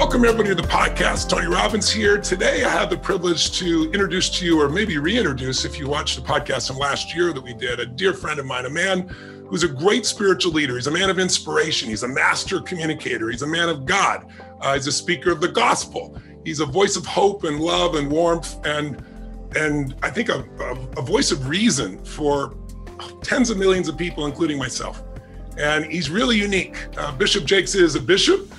Welcome everybody to the podcast. Tony Robbins here. Today I have the privilege to introduce to you, or maybe reintroduce if you watched the podcast from last year that we did, a dear friend of mine, a man who's a great spiritual leader. He's a man of inspiration. He's a master communicator. He's a man of God. He's a speaker of the gospel. He's a voice of hope and love and warmth and I think a voice of reason for tens of millions of people, including myself. And he's really unique. Bishop Jakes is a bishop.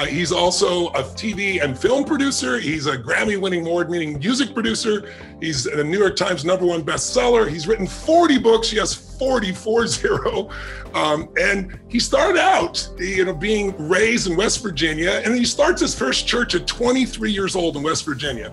He's also a TV and film producer. He's a Grammy-winning, award-winning music producer. He's a New York Times #1 bestseller. He's written 40 books. Yes, 40. And he started out, being raised in West Virginia, and he starts his first church at 23 years old in West Virginia.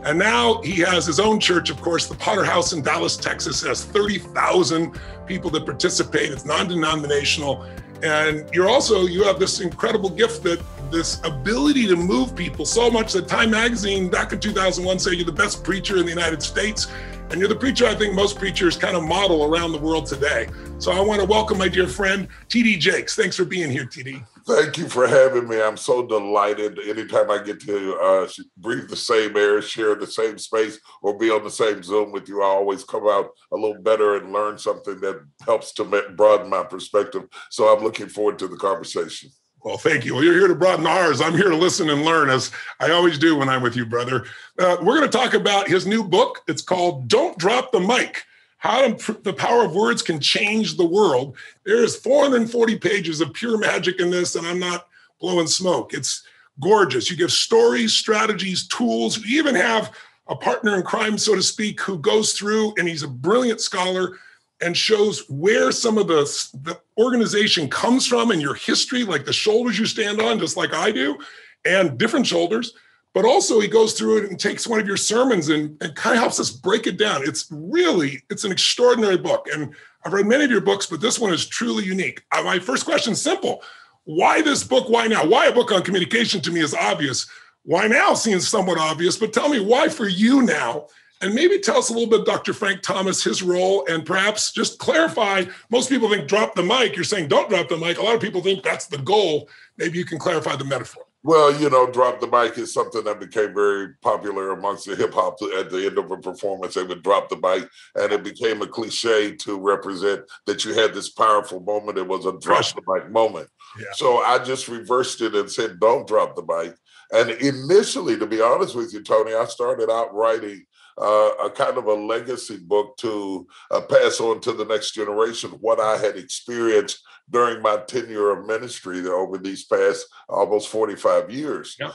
And now he has his own church, of course, the Potter House in Dallas, Texas. It has 30,000 people that participate. It's non-denominational. And you have this incredible gift, that this ability to move people so much that Time Magazine back in 2001 said you're the best preacher in the United States. And you're the preacher I think most preachers kind of model around the world today. So I want to welcome my dear friend, T.D. Jakes. Thanks for being here, T.D. Thank you for having me. I'm so delighted. Anytime I get to breathe the same air, share the same space, or be on the same Zoom with you, I always come out a little better and learn something that helps to broaden my perspective. So I'm looking forward to the conversation. Well, thank you. Well, you're here to broaden ours. I'm here to listen and learn, as I always do when I'm with you, brother. We're going to talk about his new book. It's called Don't Drop the Mic: How the Power of Words Can Change the World. There's 440 pages of pure magic in this, and I'm not blowing smoke. It's gorgeous. You give stories, strategies, tools. You even have a partner in crime, so to speak, who goes through, and he's a brilliant scholar, and shows where some of the organization comes from in your history, like the shoulders you stand on, just like I do, and different shoulders. But also he goes through it and takes one of your sermons and kind of helps us break it down. It's an extraordinary book. And I've read many of your books, but this one is truly unique. My first question is simple. Why this book? Why now? Why a book on communication to me is obvious. Why now seems somewhat obvious, but tell me why for you now? And maybe tell us a little bit, Dr. Frank Thomas, his role, and perhaps just clarify. Most people think drop the mic. You're saying don't drop the mic. A lot of people think that's the goal. Maybe you can clarify the metaphor. Well, drop the mic is something that became very popular amongst the hip hop. At the end of a performance, they would drop the mic, and it became a cliche to represent that you had this powerful moment. It was a drop the mic moment. Yeah. So I just reversed it and said, don't drop the mic. And initially, to be honest with you, Tony, I started out writing a kind of a legacy book to pass on to the next generation what I had experienced during my tenure of ministry over these past almost 45 years. Yeah.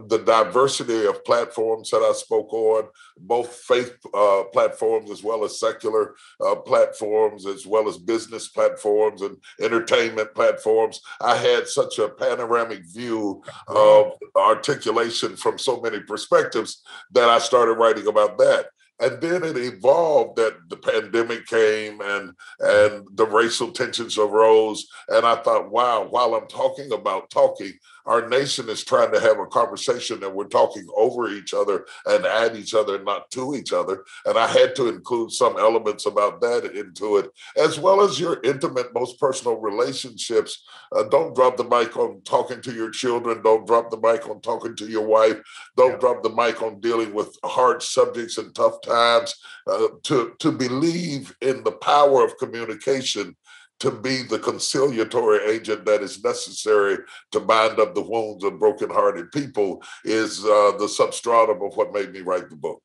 The diversity of platforms that I spoke on, both faith platforms as well as secular platforms, as well as business platforms and entertainment platforms. I had such a panoramic view of articulation from so many perspectives that I started writing about that. And then it evolved that the pandemic came and the racial tensions arose. And I thought, wow, while I'm talking about talking, our nation is trying to have a conversation and we're talking over each other and at each other, not to each other. And I had to include some elements about that into it, as well as your intimate, most personal relationships. Don't drop the mic on talking to your children. Don't drop the mic on talking to your wife. Don't drop the mic on dealing with hard subjects and tough times. To believe in the power of communication, to be the conciliatory agent that is necessary to bind up the wounds of brokenhearted people is the substratum of what made me write the book.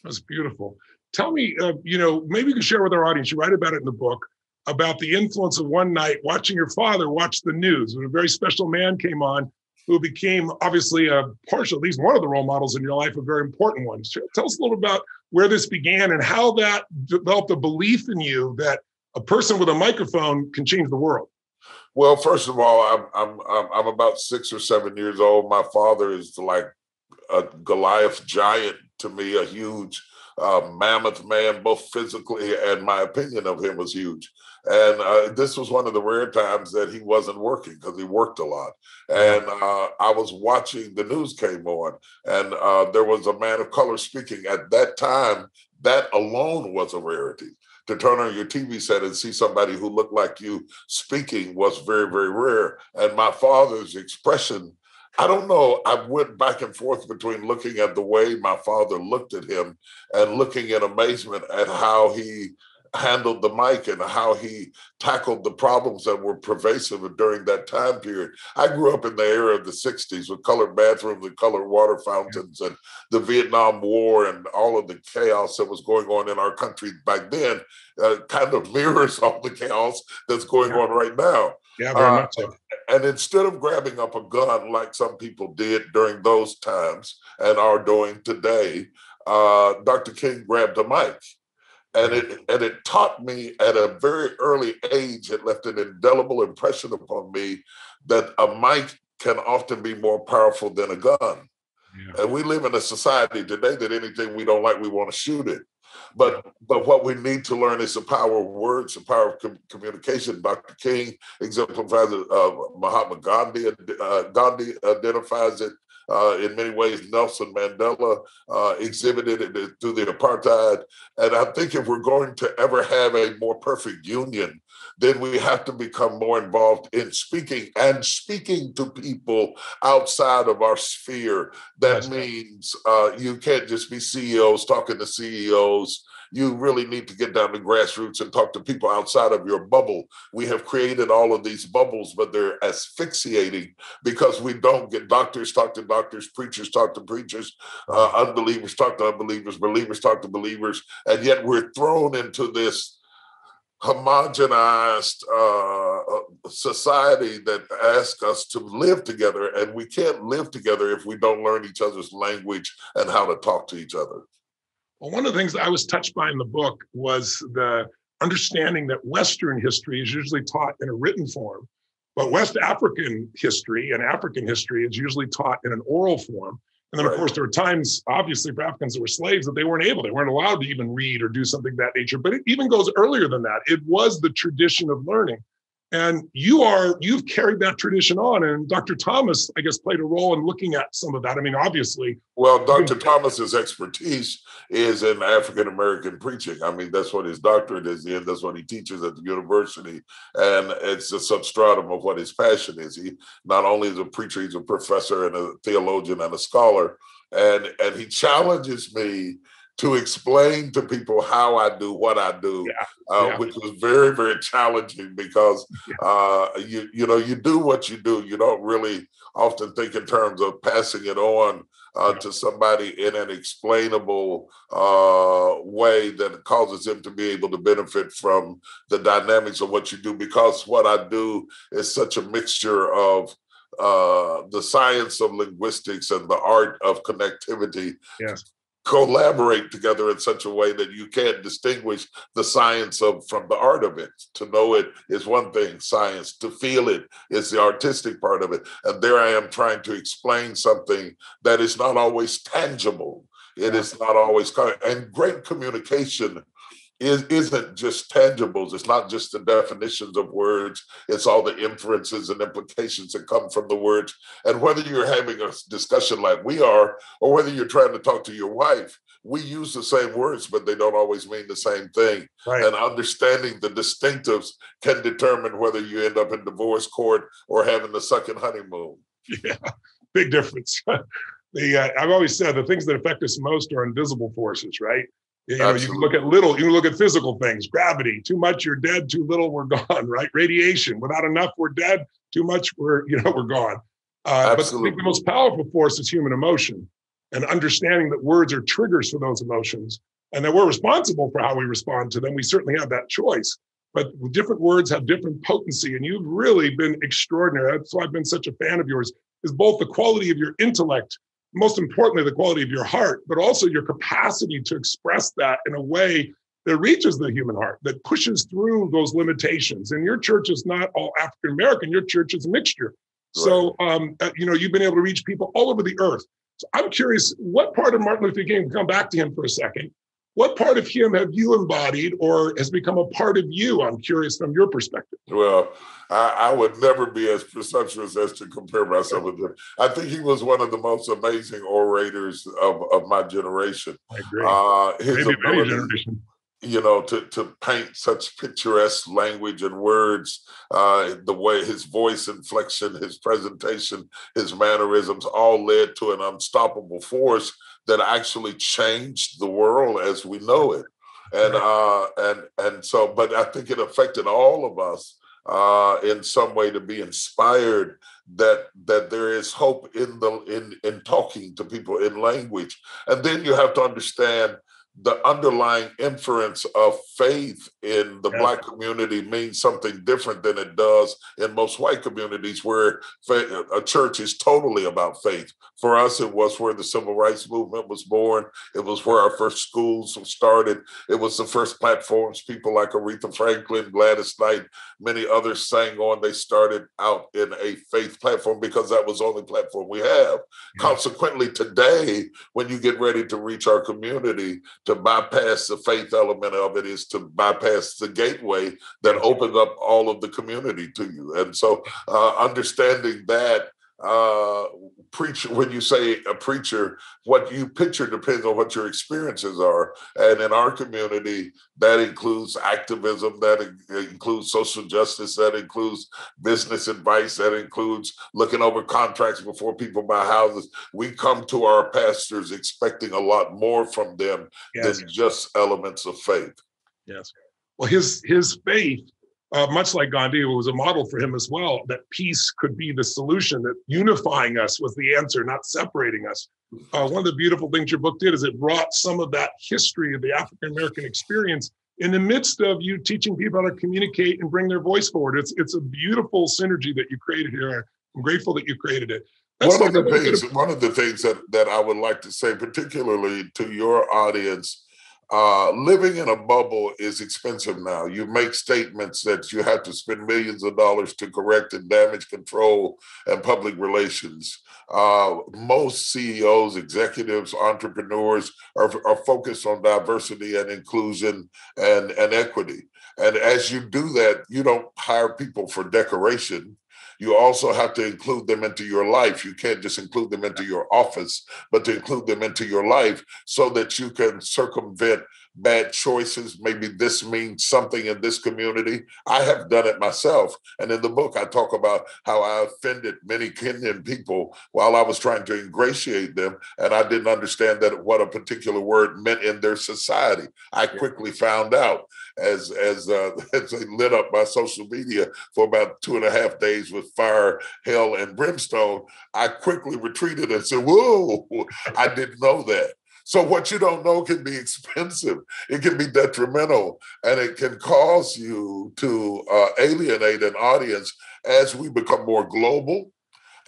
That's beautiful. Tell me, maybe you can share with our audience, you write about it in the book, about the influence of one night watching your father watch the news when a very special man came on who became obviously at least one of the role models in your life, a very important one. Tell us a little about where this began and how that developed a belief in you that a person with a microphone can change the world. Well, first of all, I'm about 6 or 7 years old. My father is like a Goliath giant to me, a huge mammoth man, both physically and my opinion of him was huge. And this was one of the rare times that he wasn't working because he worked a lot. And I was watching, the news came on, and there was a man of color speaking. At that time, that alone was a rarity. To turn on your TV set and see somebody who looked like you speaking was very, very rare. And my father's expression I don't know. I went back and forth between looking at the way my father looked at him and looking in amazement at how he handled the mic and how he tackled the problems that were pervasive during that time period. I grew up in the era of the 60s with colored bathrooms and colored water fountains and the Vietnam War and all of the chaos that was going on in our country back then kind of mirrors all the chaos that's going on right now. Yeah, very much so. And instead of grabbing up a gun like some people did during those times and are doing today, Dr. King grabbed a mic. And it taught me at a very early age, it left an indelible impression upon me that a mic can often be more powerful than a gun. Yeah. And we live in a society today that anything we don't like, we want to shoot it. But what we need to learn is the power of words, the power of communication. Dr. King exemplifies it. Mahatma Gandhi identifies it. In many ways, Nelson Mandela exhibited it through the apartheid. And I think if we're going to ever have a more perfect union, then we have to become more involved in speaking to people outside of our sphere. That means you can't just be CEOs talking to CEOs. You really need to get down to grassroots and talk to people outside of your bubble. We have created all of these bubbles, but they're asphyxiating because we don't get doctors talk to doctors, preachers talk to preachers, unbelievers talk to unbelievers, believers talk to believers, and yet we're thrown into this homogenized society that asks us to live together, and we can't live together if we don't learn each other's language and how to talk to each other. Well, one of the things that I was touched by in the book was the understanding that Western history is usually taught in a written form, but West African history and African history is usually taught in an oral form. And then, of course, there were times, obviously, for Africans that were slaves that they weren't allowed to even read or do something of that nature. But it even goes earlier than that. It was the tradition of learning. And you've carried that tradition on. And Dr. Thomas, I guess, played a role in looking at some of that. I mean, obviously. Well, Dr. Thomas's expertise is in African-American preaching. I mean, that's what his doctorate is in. That's what he teaches at the university. And it's a substratum of what his passion is. He not only is a preacher, he's a professor and a theologian and a scholar. And he challenges me to explain to people how I do what I do, which was very, very challenging because, you do what you do. You don't really often think in terms of passing it on to somebody in an explainable way that causes them to be able to benefit from the dynamics of what you do, because what I do is such a mixture of the science of linguistics and the art of connectivity. Yes. Collaborate together in such a way that you can't distinguish the science from the art of it. To know it is one thing, science. To feel it is the artistic part of it. And there I am trying to explain something that is not always tangible. It is not always, and great communication isn't just tangibles. It's not just the definitions of words. It's all the inferences and implications that come from the words. And whether you're having a discussion like we are, or whether you're trying to talk to your wife, we use the same words, but they don't always mean the same thing. Right. And understanding the distinctives can determine whether you end up in divorce court or having the second honeymoon. Yeah, big difference. I've always said the things that affect us most are invisible forces, right? You can look at you can look at physical things, gravity, too much, you're dead, too little, we're gone, right? Radiation, without enough, we're dead, too much, we're gone. But I think the most powerful force is human emotion, and understanding that words are triggers for those emotions and that we're responsible for how we respond to them. We certainly have that choice, but different words have different potency, and you've really been extraordinary. That's why I've been such a fan of yours, is both the quality of your intellect, most importantly, the quality of your heart, but also your capacity to express that in a way that reaches the human heart, that pushes through those limitations. And your church is not all African-American, your church is a mixture. Right. So, you've been able to reach people all over the earth. So I'm curious, what part of Martin Luther King, come back to him for a second, what part of him have you embodied or has become a part of you? I'm curious from your perspective. Well, I would never be as presumptuous as to compare myself with him. I think he was one of the most amazing orators of my generation. I agree. His Maybe of any generation. to paint such picturesque language and words, the way his voice inflection, his presentation, his mannerisms all led to an unstoppable force that actually changed the world as we know it. And so, but I think it affected all of us in some way to be inspired that there is hope in talking to people in language. And then you have to understand the underlying inference of faith in the Black community means something different than it does in most white communities, where a church is totally about faith. For us, it was where the civil rights movement was born. It was where our first schools started. It was the first platforms people like Aretha Franklin, Gladys Knight, many others sang on. They started out in a faith platform because that was the only platform we have. Consequently, today, when you get ready to reach our community, to bypass the faith element of it is to bypass the gateway that opens up all of the community to you. And so understanding that, preacher, when you say a preacher, what you picture depends on what your experiences are. And in our community, that includes activism, that includes social justice, that includes business advice, that includes looking over contracts before people buy houses. We come to our pastors expecting a lot more from them than just elements of faith. Yes. Well, his faith, much like Gandhi, was a model for him as well, that peace could be the solution, that unifying us was the answer, not separating us. One of the beautiful things your book did is it brought some of that history of the African-American experience in the midst of you teaching people how to communicate and bring their voice forward. It's a beautiful synergy that you created here. I'm grateful that you created it. One of the things that I would like to say, particularly to your audience, living in a bubble is expensive now. You make statements that you have to spend millions of dollars to correct in damage control and public relations. Most CEOs, executives, entrepreneurs are focused on diversity and inclusion and equity. And as you do that, you don't hire people for decoration. You also have to include them into your life. You can't just include them into your office, but to include them into your life so that you can circumvent bad choices. Maybe this means something in this community. I have done it myself. And in the book, I talk about how I offended many Kenyan people while I was trying to ingratiate them. And I didn't understand that what a particular word meant in their society. I quickly found out as they lit up my social media for about 2.5 days with fire, hell, and brimstone. I quickly retreated and said, whoa, I didn't know that. So what you don't know can be expensive. It can be detrimental, and it can cause you to alienate an audience as we become more global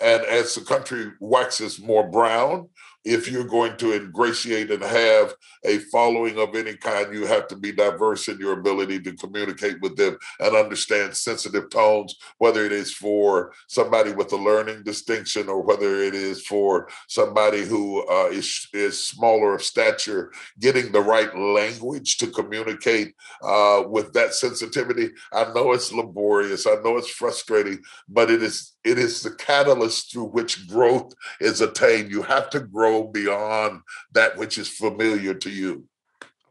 and as the country waxes more brown. If you're going to ingratiate and have a following of any kind, you have to be diverse in your ability to communicate with them and understand sensitive tones, whether it is for somebody with a learning distinction or whether it is for somebody who is smaller of stature. Getting the right language to communicate with that sensitivity. I know it's laborious. I know it's frustrating, but it is the catalyst through which growth is attained. You have to grow beyond that which is familiar to you.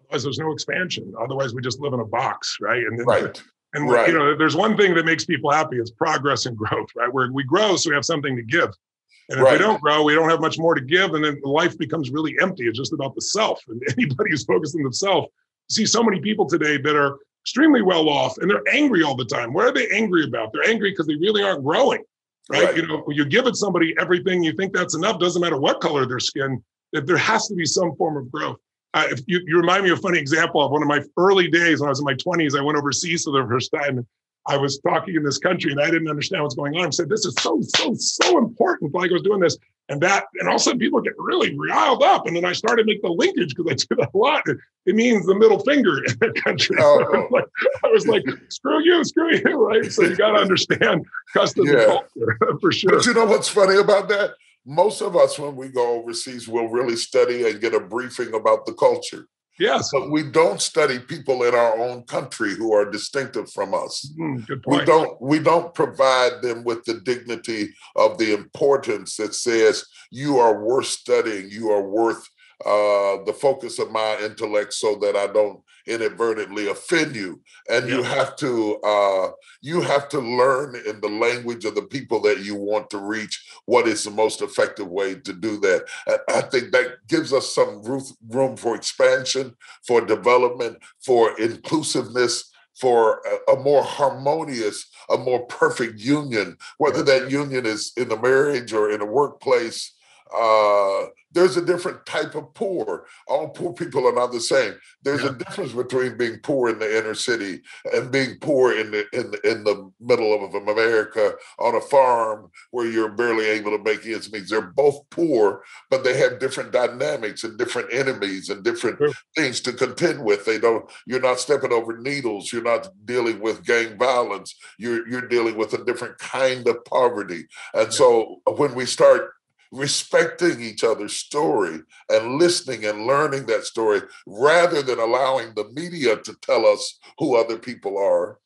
Otherwise, there's no expansion. Otherwise, we just live in a box, right? And then, right. And you know, there's one thing that makes people happy is progress and growth, right? Where we grow, so we have something to give. And if we don't grow, we don't have much more to give, and then life becomes really empty. It's just about the self. And anybody who's focused on themselves, see so many people today that are extremely well off, and they're angry all the time. What are they angry about? They're angry because they really aren't growing. Right? You know, when you give it somebody everything, you think that's enough, doesn't matter what color their skin, that there has to be some form of growth. If you remind me of a funny example of one of my early days when I was in my 20s. I went overseas for the first time. And I was talking in this country and I didn't understand what's going on. I said, this is so important. Like I was doing this and all of a sudden people get really riled up. And then I started to make the linkage because I do that a lot. It means the middle finger in the country. So I was like, screw you, right? So you got to understand customs and culture for sure. But you know what's funny about that? Most of us, when we go overseas, will really study and get a briefing about the culture. Yes. But we don't study people in our own country who are distinctive from us. Good point. We don't provide them with the dignity of the importance that says you are worth studying, you are worth the focus of my intellect so that I don't inadvertently offend you. And Yeah. you have to learn in the language of the people that you want to reach what is the most effective way to do that. And I think that gives us some room for expansion, for development, for inclusiveness, for a more harmonious, a more perfect union, whether that union is in a marriage or in a workplace. There's a different type of poor. All poor people are not the same. There's a difference between being poor in the inner city and being poor in the middle of America on a farm where you're barely able to make ends meet. They're both poor, but they have different dynamics and different enemies and different things to contend with. You're not stepping over needles. You're not dealing with gang violence. You're dealing with a different kind of poverty. And so when we start respecting each other's story and listening and learning that story rather than allowing the media to tell us who other people are,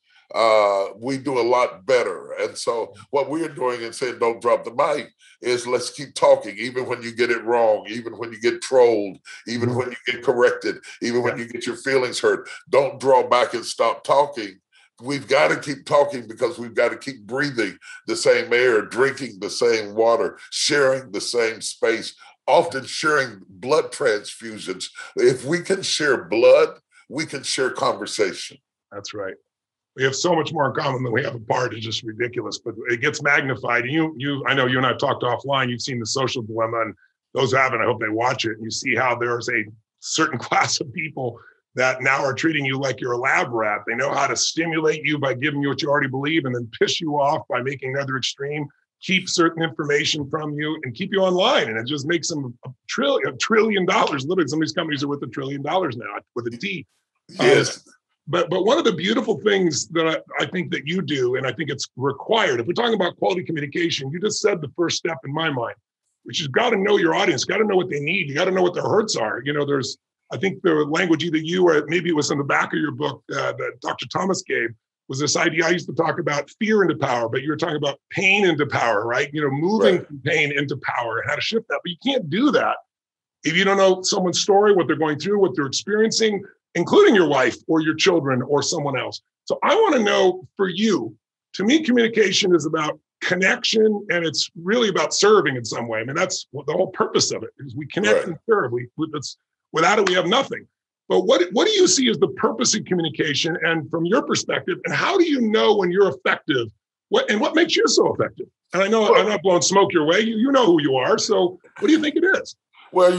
we do a lot better. And so what we're doing and saying, don't drop the mic, is let's keep talking, even when you get it wrong, even when you get trolled, even when you get corrected, even when you get your feelings hurt. Don't draw back and stop talking. We've got to keep talking because we've got to keep breathing the same air, drinking the same water, sharing the same space, often sharing blood transfusions. If we can share blood, we can share conversation. That's right. We have so much more in common than we have apart. It's just ridiculous, but it gets magnified. And I know you and I talked offline. You've seen The Social Dilemma, and those who haven't, I hope they watch it. And you see how there's a certain class of people that now are treating you like you're a lab rat. They know how to stimulate you by giving you what you already believe and then piss you off by making another extreme, keep certain information from you and keep you online. And it just makes them $1 trillion. Literally, some of these companies are worth $1 trillion now with a D. Yes. But one of the beautiful things that I think that you do, and I think it's required, if we're talking about quality communication, you just said the first step in my mind, which is got to know your audience, got to know what they need. You got to know what their hurts are. I think the language either you or maybe it was in the back of your book that Dr. Thomas gave was this idea. I used to talk about fear into power, but you were talking about pain into power, right? Moving from pain into power and how to shift that. But you can't do that if you don't know someone's story, what they're going through, what they're experiencing, including your wife or your children or someone else. So I want to know for you, to me, communication is about connection and it's really about serving in some way. I mean, that's the whole purpose of it is we connect and serve. Without it, we have nothing. But what do you see as the purpose of communication? And from your perspective, and how do you know when you're effective? What makes you so effective? And I know I'm not blowing smoke your way. You know who you are. So what do you think it is? Well,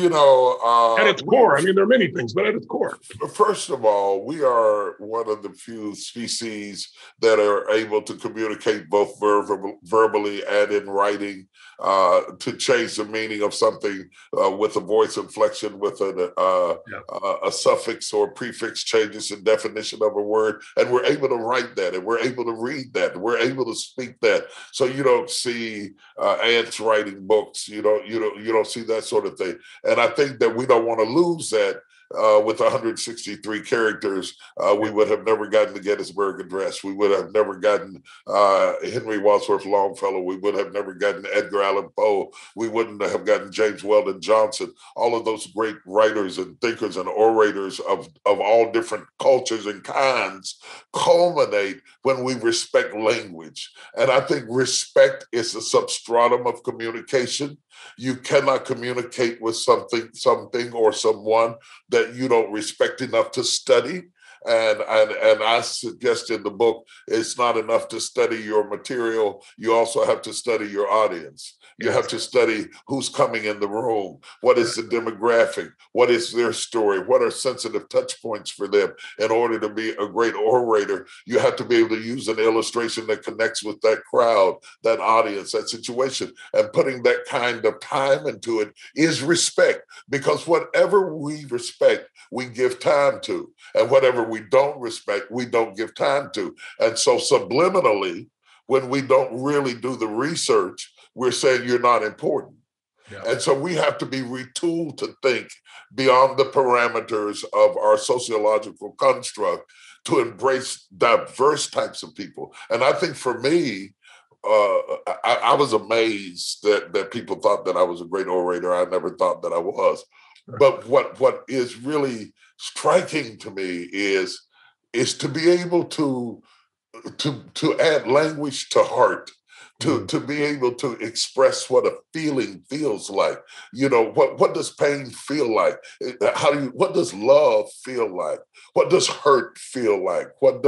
at its core, I mean, there are many things, but at its core. First of all, we are one of the few species that are able to communicate both verbally and in writing, to change the meaning of something with a voice inflection, with a suffix or prefix changes the definition of a word. And we're able to write that, and we're able to read that, and we're able to speak that. So you don't see ants writing books. You don't see that sort of thing. And I think that we don't want to lose that. With 163 characters, we would have never gotten the Gettysburg Address. We would have never gotten Henry Wadsworth Longfellow. We would have never gotten Edgar Allan Poe. We wouldn't have gotten James Weldon Johnson. All of those great writers and thinkers and orators of all different cultures and kinds culminate when we respect language. And I think respect is the substratum of communication. You cannot communicate with something or someone that you don't respect enough to study. And I suggest in the book, it's not enough to study your material. You also have to study your audience. You have to study who's coming in the room. What is the demographic? What is their story? What are sensitive touch points for them? In order to be a great orator, you have to be able to use an illustration that connects with that crowd, that audience, that situation. And putting that kind of time into it is respect, because whatever we respect, we give time to. And whatever we don't respect, we don't give time to. And so subliminally, when we don't really do the research, we're saying you're not important. Yeah. And so we have to be retooled to think beyond the parameters of our sociological construct to embrace diverse types of people. And I think for me, I was amazed that people thought that I was a great orator. I never thought that I was. But what is really striking to me is to be able to add language to heart, to be able to express what a feeling feels like. You know, what does pain feel like? What does love feel like? What does hurt feel like? What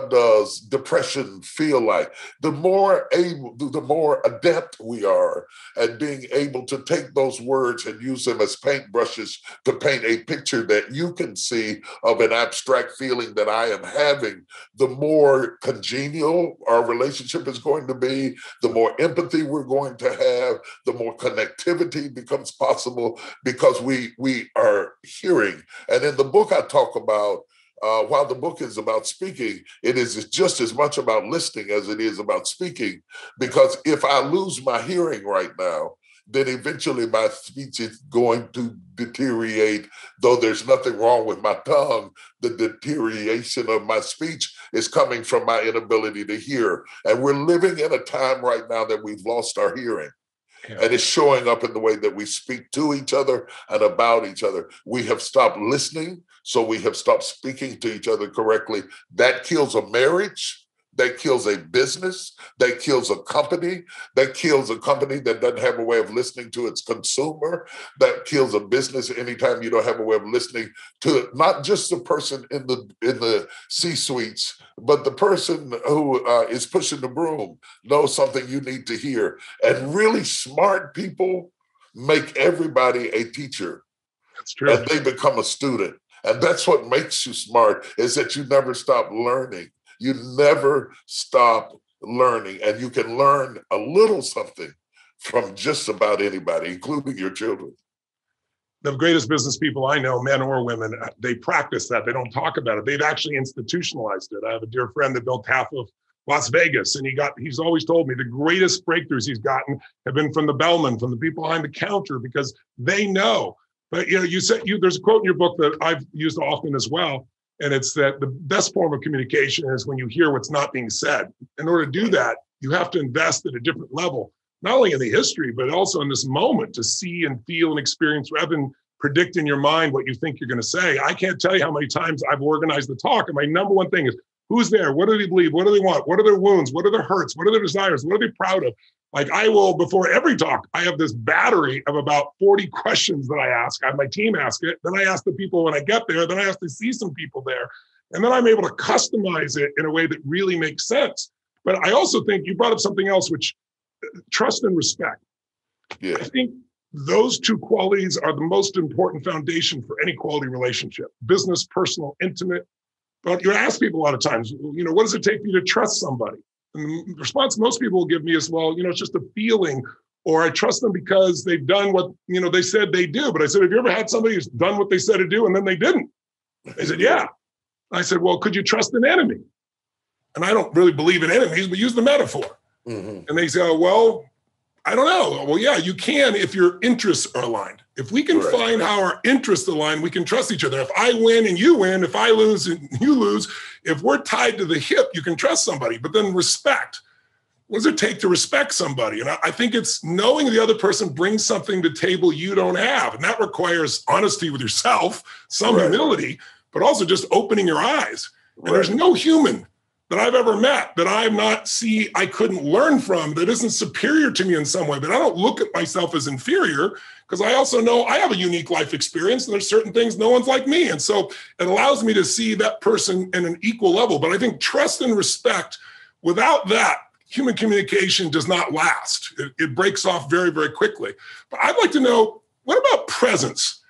does depression feel like? The more adept we are at being able to take those words and use them as paintbrushes to paint a picture that you can see of an abstract feeling that I am having, the more congenial our relationship is going to be, the more empathy we're going to have, the more connectivity becomes possible because we are hearing. And in the book I talk about, while the book is about speaking, it is just as much about listening as it is about speaking. Because if I lose my hearing right now, then eventually my speech is going to deteriorate. Though there's nothing wrong with my tongue, the deterioration of my speech is coming from my inability to hear. And we're living in a time right now that we've lost our hearing. Yeah. And it's showing up in the way that we speak to each other and about each other. We have stopped listening, so we have stopped speaking to each other correctly. That kills a marriage. That kills a business. That kills a company. That kills a company that doesn't have a way of listening to its consumer. That kills a business anytime you don't have a way of listening to not just the person in the C-suites, but the person who is pushing the broom knows something you need to hear. And really smart people make everybody a teacher. That's true. And they become a student. And that's what makes you smart, is that you never stop learning. You never stop learning, and you can learn a little something from just about anybody, including your children. The greatest business people I know, men or women, they practice that. They don't talk about it. They've actually institutionalized it. I have a dear friend that built half of Las Vegas, and he's always told me the greatest breakthroughs he's gotten have been from the bellman, from the people behind the counter, because they know. But there's a quote in your book that I've used often as well. And it's that the best form of communication is when you hear what's not being said. In order to do that, you have to invest at a different level, not only in the history, but also in this moment to see and feel and experience rather than predict in your mind what you think you're going to say. I can't tell you how many times I've organized the talk. And my number one thing is, who's there? What do they believe? What do they want? What are their wounds? What are their hurts? What are their desires? What are they proud of? Like I will, before every talk, I have this battery of about 40 questions that I ask. I have my team ask it. Then I ask the people when I get there. Then I have to see some people there. And then I'm able to customize it in a way that really makes sense. But I also think you brought up something else, which trust and respect. Yeah. I think those two qualities are the most important foundation for any quality relationship, business, personal, intimate. But you ask people a lot of times, what does it take for you to trust somebody? And the response most people will give me is, well, it's just a feeling, or I trust them because they've done what, they said they do. But I said, have you ever had somebody who's done what they said to do and then they didn't? They said, yeah. I said, well, could you trust an enemy? And I don't really believe in enemies, but use the metaphor. Mm-hmm. And they say, oh, well, I don't know. Well, yeah, you can if your interests are aligned. If we can find how our interests align, we can trust each other. If I win and you win, if I lose and you lose, if we're tied to the hip, you can trust somebody. But then respect. What does it take to respect somebody? And I think it's knowing the other person brings something to the table you don't have. And that requires honesty with yourself, some humility, but also just opening your eyes. And there's no human that I've ever met that I couldn't learn from, that isn't superior to me in some way. But I don't look at myself as inferior, because I also know I have a unique life experience and there's certain things no one's like me. And so it allows me to see that person in an equal level. But I think trust and respect, without that, human communication does not last. It breaks off very, very quickly. But I'd like to know, what about presence?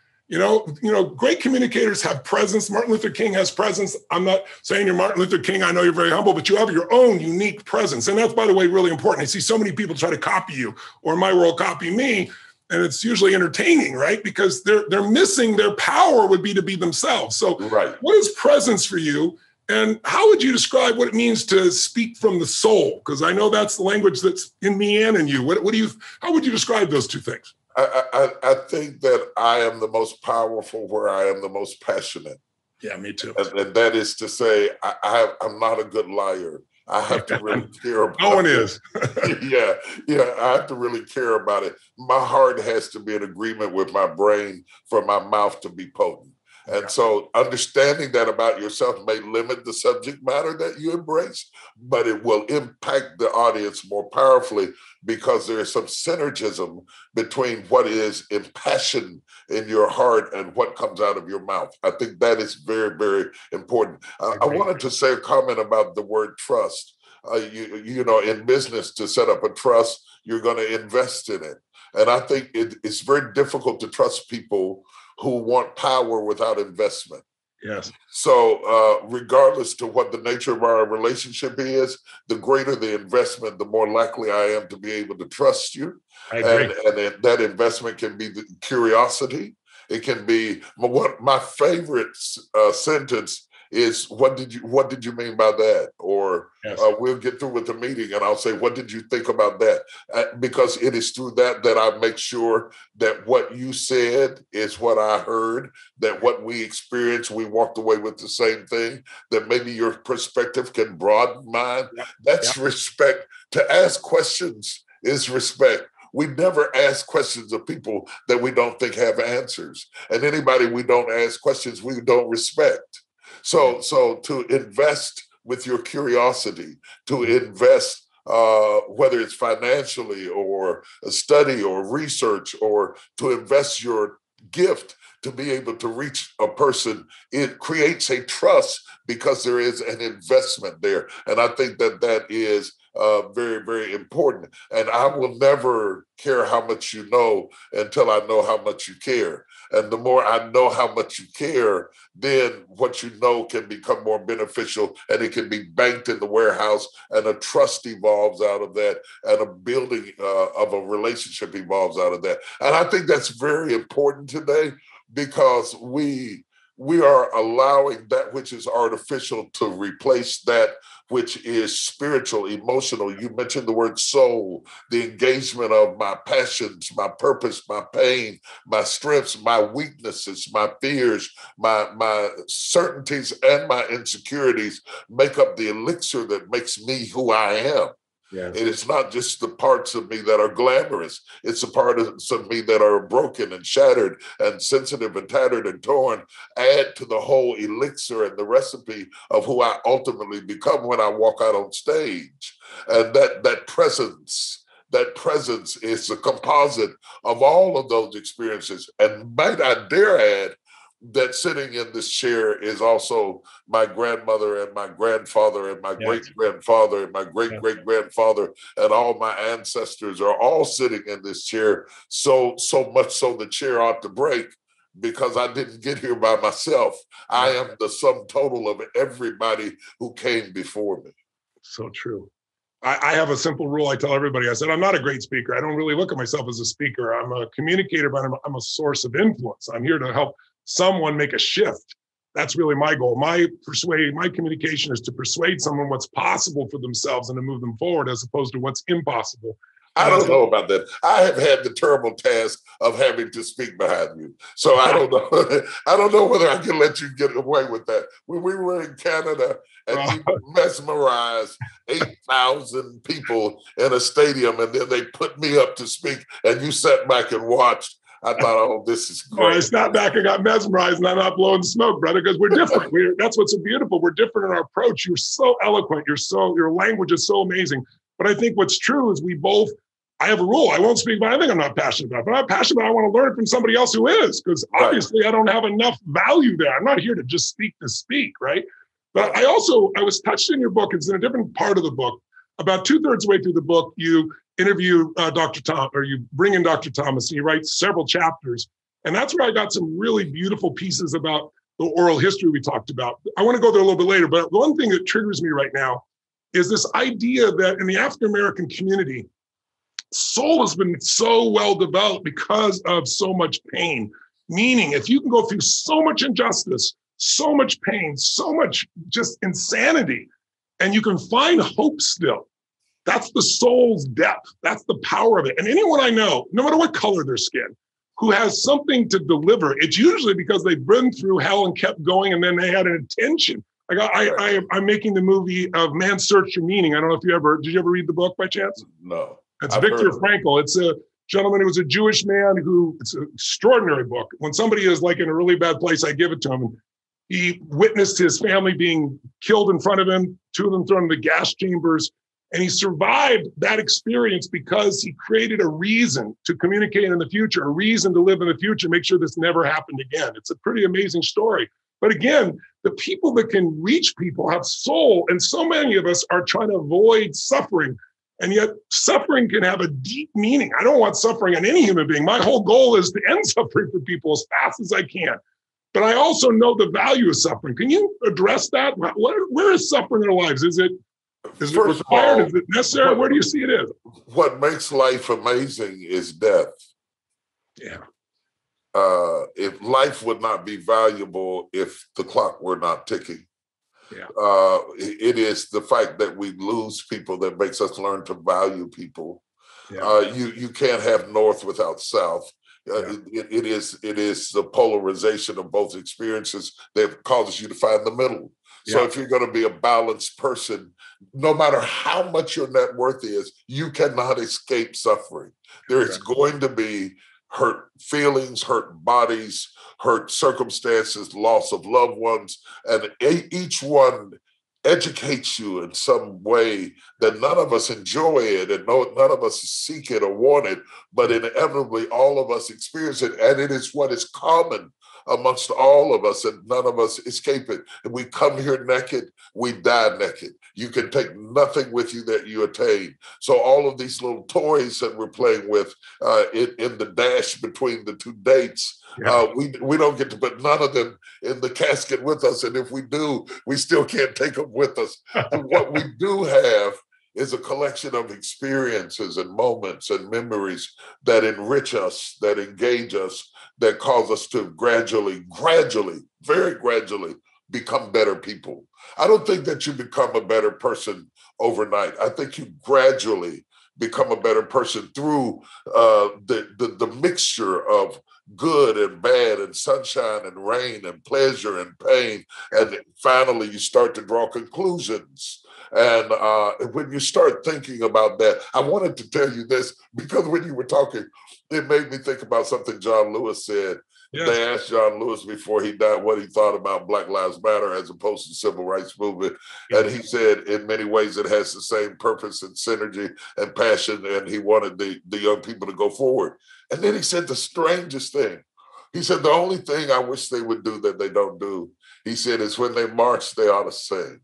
Great communicators have presence. Martin Luther King has presence. I'm not saying you're Martin Luther King. I know you're very humble, but you have your own unique presence. And that's, by the way, really important. I see so many people try to copy you, or in my world, copy me. And it's usually entertaining, right? Because they're missing their power would be to be themselves. So what is presence for you? And how would you describe what it means to speak from the soul? Because I know that's the language that's in me and in you. How would you describe those two things? I think that I am the most powerful where I am the most passionate. Yeah, me too. And that is to say, I'm not a good liar. I have to really care about No one it. is. Yeah, I have to really care about it. My heart has to be in agreement with my brain for my mouth to be potent. And so understanding that about yourself may limit the subject matter that you embrace, but it will impact the audience more powerfully because there is some synergism between what is impassioned in your heart and what comes out of your mouth. I think that is very, very important. I wanted to say a comment about the word trust. You know, in business, to set up a trust, you're going to invest in it. And I think it's very difficult to trust people who want power without investment. Yes. So regardless to what the nature of our relationship is, the greater the investment, the more likely I am to be able to trust you. I agree. And that investment can be the curiosity. It can be my favorite sentence is, what did you mean by that? Or yes. We'll get through with the meeting and I'll say, what did you think about that? Because it is through that I make sure that what you said is what I heard, that what we experienced, we walked away with the same thing, that maybe your perspective can broaden mine. Yep. That's respect. To ask questions is respect. We never ask questions of people that we don't think have answers. And anybody we don't ask questions, we don't respect. So to invest with your curiosity, to invest, whether it's financially or a study or research, or to invest your gift to be able to reach a person, it creates a trust because there is an investment there. And I think that is very, very important. And I will never care how much you know until I know how much you care. And the more I know how much you care, then what you know can become more beneficial, and it can be banked in the warehouse, and a trust evolves out of that, and a building of a relationship evolves out of that. And I think that's very important today, because we are allowing that which is artificial to replace that which is spiritual, emotional. You mentioned the word soul, the engagement of my passions, my purpose, my pain, my strengths, my weaknesses, my fears, my certainties, and my insecurities make up the elixir that makes me who I am. Yes. And it's not just the parts of me that are glamorous. It's the parts of me that are broken and shattered and sensitive and tattered and torn. Add to the whole elixir and the recipe of who I ultimately become when I walk out on stage. And that presence is a composite of all of those experiences. And might I dare add, that sitting in this chair is also my grandmother and my grandfather and my great-grandfather and my great-great-grandfather, and all my ancestors are all sitting in this chair, so much so the chair ought to break, because I didn't get here by myself. I am the sum total of everybody who came before me. So true. I have a simple rule I tell everybody. I said, I'm not a great speaker. I don't really look at myself as a speaker. I'm a communicator, but I'm a source of influence. I'm here to help someone make a shift. That's really my goal. My communication is to persuade someone what's possible for themselves and to move them forward, as opposed to what's impossible. I don't know about that. I have had the terrible task of having to speak behind you. So I don't know. I don't know whether I can let you get away with that. When we were in Canada and you mesmerized 8,000 people in a stadium, and then they put me up to speak, and you sat back and watched, I thought, oh, this is great. I sat back and got mesmerized, and I'm not blowing smoke, brother, because we're different. That's what's so beautiful. We're different in our approach. You're so eloquent. Your language is so amazing. But I think what's true is I have a rule. I won't speak about anything I'm not passionate about. But I'm passionate about, I want to learn from somebody else who is, because obviously I don't have enough value there. I'm not here to just speak to speak, right? But I was touched in your book. It's in a different part of the book. About 2/3 way through the book, you interview Dr. Tom, or you bring in Dr. Thomas, and you write several chapters. And that's where I got some really beautiful pieces about the oral history we talked about. I want to go there a little bit later, but one thing that triggers me right now is this idea that in the African-American community, soul has been so well developed because of so much pain. Meaning, if you can go through so much injustice, so much pain, so much just insanity, and you can find hope still, that's the soul's depth. That's the power of it. And anyone I know, no matter what color their skin, who has something to deliver, it's usually because they've been through hell and kept going, and then they had an intention. I'm making the movie of Man's Search for Meaning. I don't know if did you ever read the book by chance? No. It's Viktor Frankl. It's a gentleman who was a Jewish man it's an extraordinary book. When somebody is like in a really bad place, I give it to him. And he witnessed his family being killed in front of him, 2 of them thrown into gas chambers. And he survived that experience because he created a reason to communicate in the future, a reason to live in the future, make sure this never happened again. It's a pretty amazing story. But again, the people that can reach people have soul. And so many of us are trying to avoid suffering. And yet suffering can have a deep meaning. I don't want suffering on any human being. My whole goal is to end suffering for people as fast as I can. But I also know the value of suffering. Can you address that? Where is suffering in our lives? Is it required? Is it necessary? Where do you see it is? What makes life amazing is death. Yeah. If life would not be valuable if the clock were not ticking. Yeah. It is the fact that we lose people that makes us learn to value people. Yeah. You can't have north without south. It is the polarization of both experiences that causes you to find the middle. So if you're going to be a balanced person, no matter how much your net worth is, you cannot escape suffering. There is going to be hurt feelings, hurt bodies, hurt circumstances, loss of loved ones, and each one educates you in some way that none of us enjoy it and none of us seek it or want it, but inevitably all of us experience it, and it is what is common amongst all of us, and none of us escape it. And we come here naked, we die naked. You can take nothing with you that you attain. So all of these little toys that we're playing with in the dash between the 2 dates, we don't get to put none of them in the casket with us. And if we do, we still can't take them with us. And what we do have is a collection of experiences and moments and memories that enrich us, that engage us, that cause us to gradually, very gradually become better people. I don't think that you become a better person overnight. I think you gradually become a better person through the mixture of good and bad and sunshine and rain and pleasure and pain. And finally, you start to draw conclusions. And when you start thinking about that, I wanted to tell you this because when you were talking, it made me think about something John Lewis said. Yes. They asked John Lewis before he died what he thought about Black Lives Matter as opposed to the civil rights movement. And he said, in many ways, it has the same purpose and synergy and passion. And he wanted the young people to go forward. And then he said the strangest thing. He said, the only thing I wish they would do that they don't do, he said, is when they march, they ought to sing.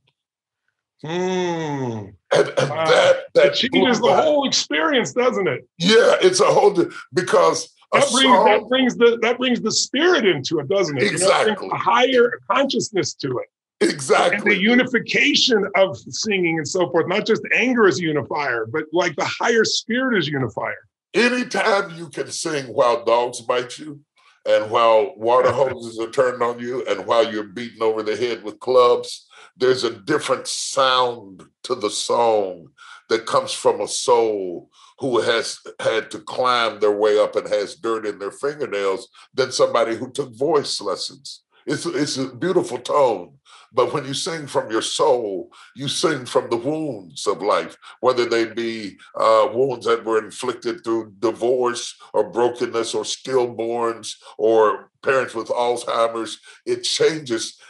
And that changes the whole experience, doesn't it? Yeah, it's a whole because that brings the spirit into it, doesn't it? Exactly. A higher consciousness to it. Exactly. And the unification of singing and so forth, not just anger as unifier, but like the higher spirit as unifier. Anytime you can sing while dogs bite you, and while water hoses are turned on you, and while you're beaten over the head with clubs, there's a different sound to the song that comes from a soul who has had to climb their way up and has dirt in their fingernails than somebody who took voice lessons. It's a beautiful tone. But when you sing from your soul, you sing from the wounds of life, whether they be wounds that were inflicted through divorce or brokenness or stillborns or parents with Alzheimer's. It changes.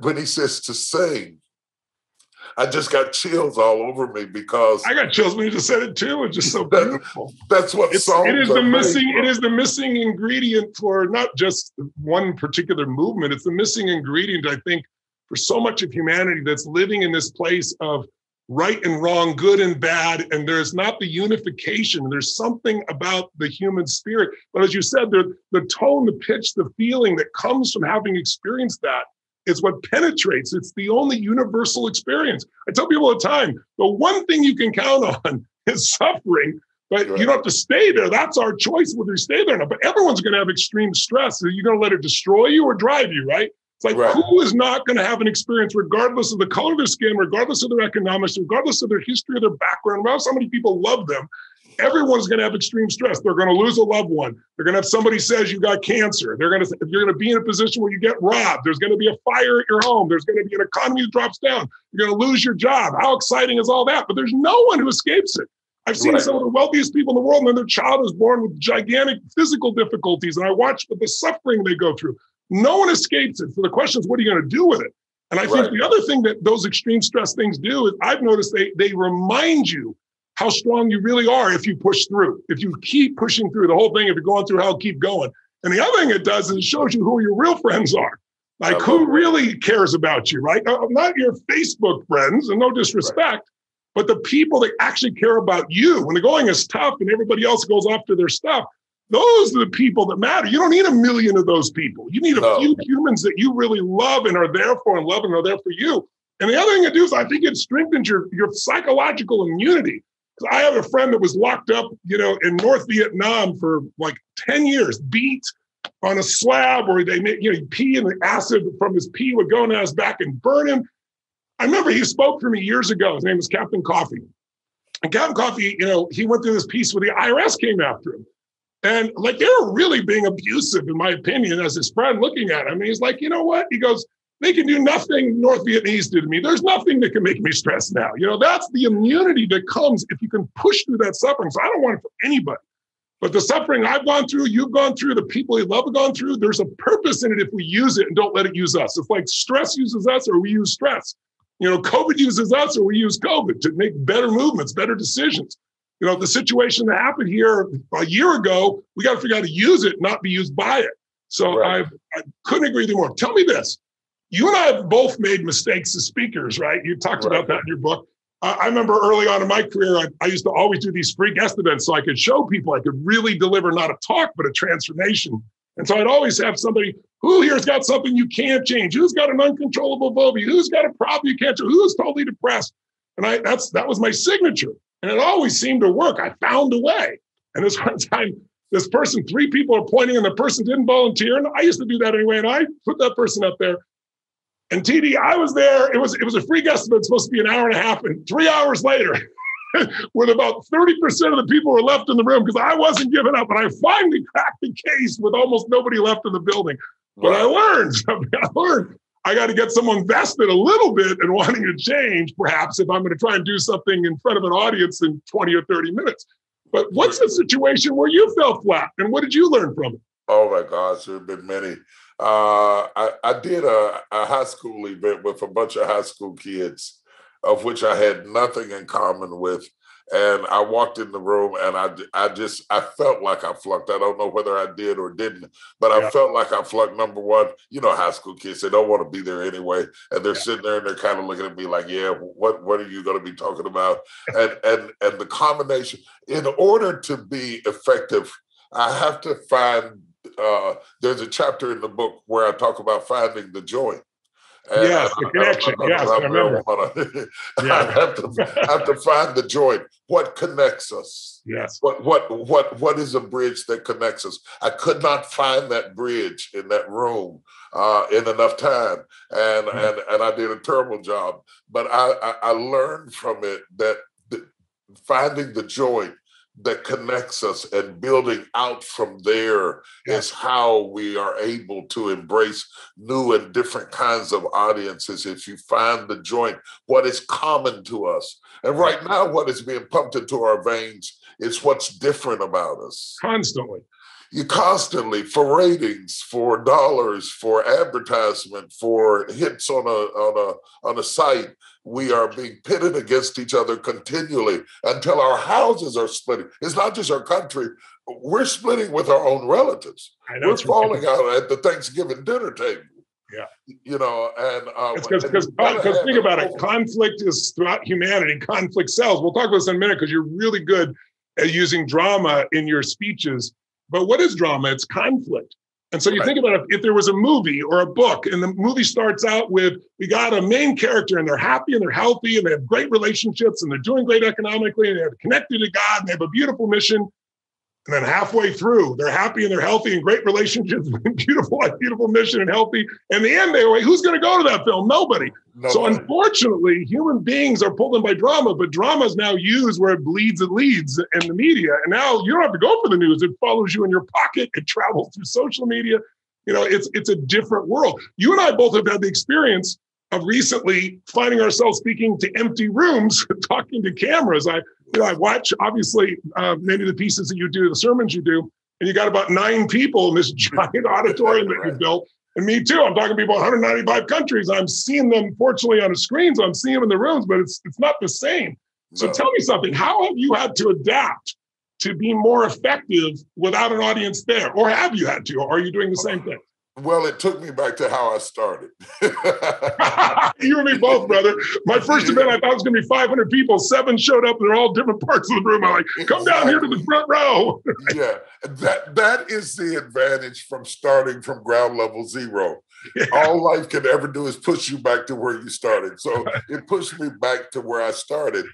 When he says to sing, I just got chills all over me because I got chills when you just said it too. It's just so beautiful. That's what songs it is the missing ingredient for not just one particular movement. It's the missing ingredient, I think, for so much of humanity that's living in this place of right and wrong, good and bad, and there's not the unification. There's something about the human spirit. But as you said, the tone, the pitch, the feeling that comes from having experienced that is what penetrates. It's the only universal experience. I tell people all the time, the one thing you can count on is suffering, but you don't have to stay there. That's our choice whether you stay there or not. But everyone's going to have extreme stress. Are you going to let it destroy you or drive you, right? It's like, who is not going to have an experience, regardless of the color of their skin, regardless of their economics, regardless of their history or their background? Well, so many people love them. Everyone's going to have extreme stress. They're going to lose a loved one. They're going to have somebody says you got cancer. You're going to be in a position where you get robbed. There's going to be a fire at your home. There's going to be an economy that drops down. You're going to lose your job. How exciting is all that? But there's no one who escapes it. I've seen some of the wealthiest people in the world, and then their child is born with gigantic physical difficulties, and I watch the suffering they go through. No one escapes it. So the question is, what are you going to do with it? And I think the other thing that those extreme stress things do is I've noticed they remind you how strong you really are if you push through. If you keep pushing through the whole thing, if you're going through hell, keep going. And the other thing it does is it shows you who your real friends are. Like who really cares about you, right? Not your Facebook friends, and no disrespect, but the people that actually care about you. When the going is tough and everybody else goes after their stuff, those are the people that matter. You don't need a million of those people. You need a few humans that you really love and are there for and love and are there for you. And the other thing it does, I think it strengthens your psychological immunity. I have a friend that was locked up, in North Vietnam for like 10 years, beat on a slab where they make, pee and the acid from his pee would go down his back and burn him. I remember he spoke for me years ago. His name was Captain Coffee. And Captain Coffee, he went through this piece where the IRS came after him. And like, they were really being abusive, in my opinion, as his friend looking at him. And he's like, you know what? He goes, they can do nothing North Vietnamese did to me. There's nothing that can make me stressed now. That's the immunity that comes if you can push through that suffering. So I don't want it for anybody. But the suffering I've gone through, you've gone through, the people you love have gone through, there's a purpose in it if we use it and don't let it use us. It's like stress uses us or we use stress. COVID uses us or we use COVID to make better movements, better decisions. The situation that happened here a year ago, we got to figure out how to use it, not be used by it. So I couldn't agree with you more. Tell me this. You and I have both made mistakes as speakers, right? You talked about that in your book. I remember early on in my career, I used to always do these free guest events so I could show people I could really deliver not a talk, but a transformation. And so I'd always have somebody, who here's got something you can't change? Who's got an uncontrollable phobia? Who's got a problem you can't change? Who's totally depressed? And that was my signature. And it always seemed to work. I found a way. And this one time, this person, 3 people are pointing and the person didn't volunteer. And I used to do that anyway. And I put that person up there. And TD, I was there. It was a free guest event, supposed to be an hour and a half. And 3 hours later, with about 30% of the people were left in the room because I wasn't giving up. And I finally cracked the case with almost nobody left in the building. But I learned something. I got to get someone vested a little bit in wanting to change, perhaps, if I'm going to try and do something in front of an audience in 20 or 30 minutes. But what's the situation where you fell flat? And what did you learn from it? Oh, my gosh, there have been many. I did a high school event with a bunch of high school kids, of which I had nothing in common with. And I walked in the room and I felt like I flunked. I don't know whether I did or didn't, but I felt like I flunked. Number one, high school kids, they don't want to be there anyway. And they're sitting there and they're kind of looking at me like, what are you going to be talking about? And the combination, in order to be effective, I have to find, there's a chapter in the book where I talk about finding the joy. Yes, the connection. Yes, I remember. I have to find the joy. What connects us? Yes. What is a bridge that connects us? I could not find that bridge in that room in enough time, and I did a terrible job. But I learned from it that finding the joy that connects us and building out from there is how we are able to embrace new and different kinds of audiences. If you find the joint, what is common to us. And right now, what is being pumped into our veins is what's different about us. Constantly. You constantly, for ratings, for dollars, for advertisement, for hits on a site, we are being pitted against each other continually until our houses are splitting. It's not just our country. We're splitting with our own relatives. We're falling out at the Thanksgiving dinner table. Yeah. Because think about it. Conflict is throughout humanity. Conflict sells. We'll talk about this in a minute because you're really good at using drama in your speeches. But what is drama? It's conflict. And so you think about it, if there was a movie or a book and the movie starts out with, we got a main character and they're happy and they're healthy and they have great relationships and they're doing great economically and they're connected to God and they have a beautiful mission. And then halfway through, they're happy and they're healthy and great relationships, beautiful life, beautiful mission and healthy. And the end, who's going to go to that film? Nobody. So unfortunately, human beings are pulled in by drama, but drama is now used where it bleeds, it leads in the media. And now you don't have to go for the news. It follows you in your pocket. It travels through social media. It's a different world. You and I both have had the experience of recently finding ourselves speaking to empty rooms, talking to cameras. I watch, obviously, many of the pieces that you do, the sermons you do, and you got about 9 people in this giant auditorium that you built. And me too. I'm talking to people in 195 countries. I'm seeing them, fortunately, on a screen, so I'm seeing them in the rooms, but it's not the same. So tell me something. How have you had to adapt to be more effective without an audience there? Or have you had to? Or are you doing the same thing? Well, it took me back to how I started. You and me both, brother. My first event, I thought it was going to be 500 people. 7 showed up, and they're all different parts of the room. I'm like, come down here to the front row. Yeah, that is the advantage from starting from ground level zero. Yeah. All life can ever do is push you back to where you started. So it pushed me back to where I started.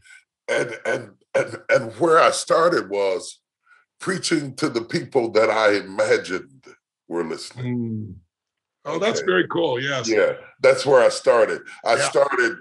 And where I started was preaching to the people that I imagined were listening. Oh, that's very cool. Yes. Yeah, that's where I started. I started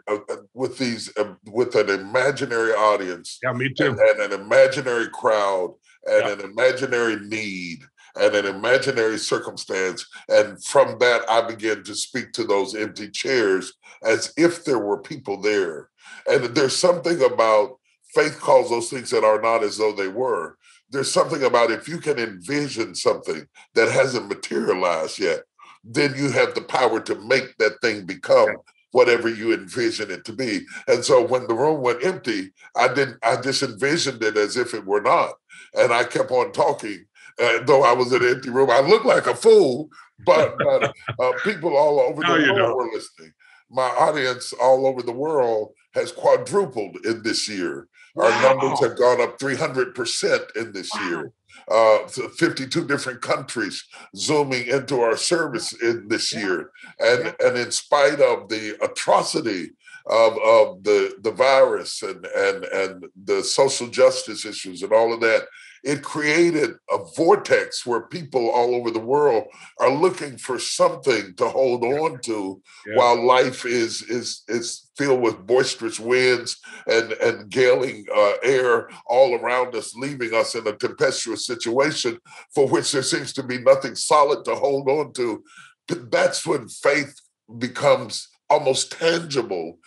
with an imaginary audience. Yeah, me too. And an imaginary crowd and an imaginary need and an imaginary circumstance. And from that, I began to speak to those empty chairs as if there were people there. And there's something about faith calls those things that are not as though they were. There's something about if you can envision something that hasn't materialized yet, then you have the power to make that thing become whatever you envision it to be. And so when the room went empty, I just envisioned it as if it were not. And I kept on talking, though I was in an empty room. I looked like a fool, but people all over the world were listening. My audience all over the world has quadrupled in this year. Wow. Our numbers have gone up 300% in this year. 52 different countries zooming into our service in this year. And in spite of the atrocity of the virus and the social justice issues and all of that, it created a vortex where people all over the world are looking for something to hold on to while life is filled with boisterous winds and galing air all around us, leaving us in a tempestuous situation for which there seems to be nothing solid to hold on to. That's when faith becomes almost tangible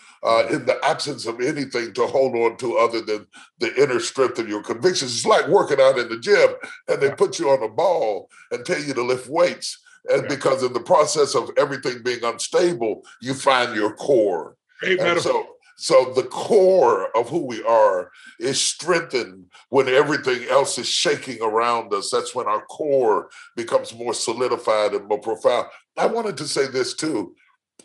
in the absence of anything to hold on to other than the inner strength of your convictions. It's like working out in the gym and they put you on a ball and tell you to lift weights. And because in the process of everything being unstable, you find your core. And so the core of who we are is strengthened when everything else is shaking around us. That's when our core becomes more solidified and more profound. I wanted to say this too.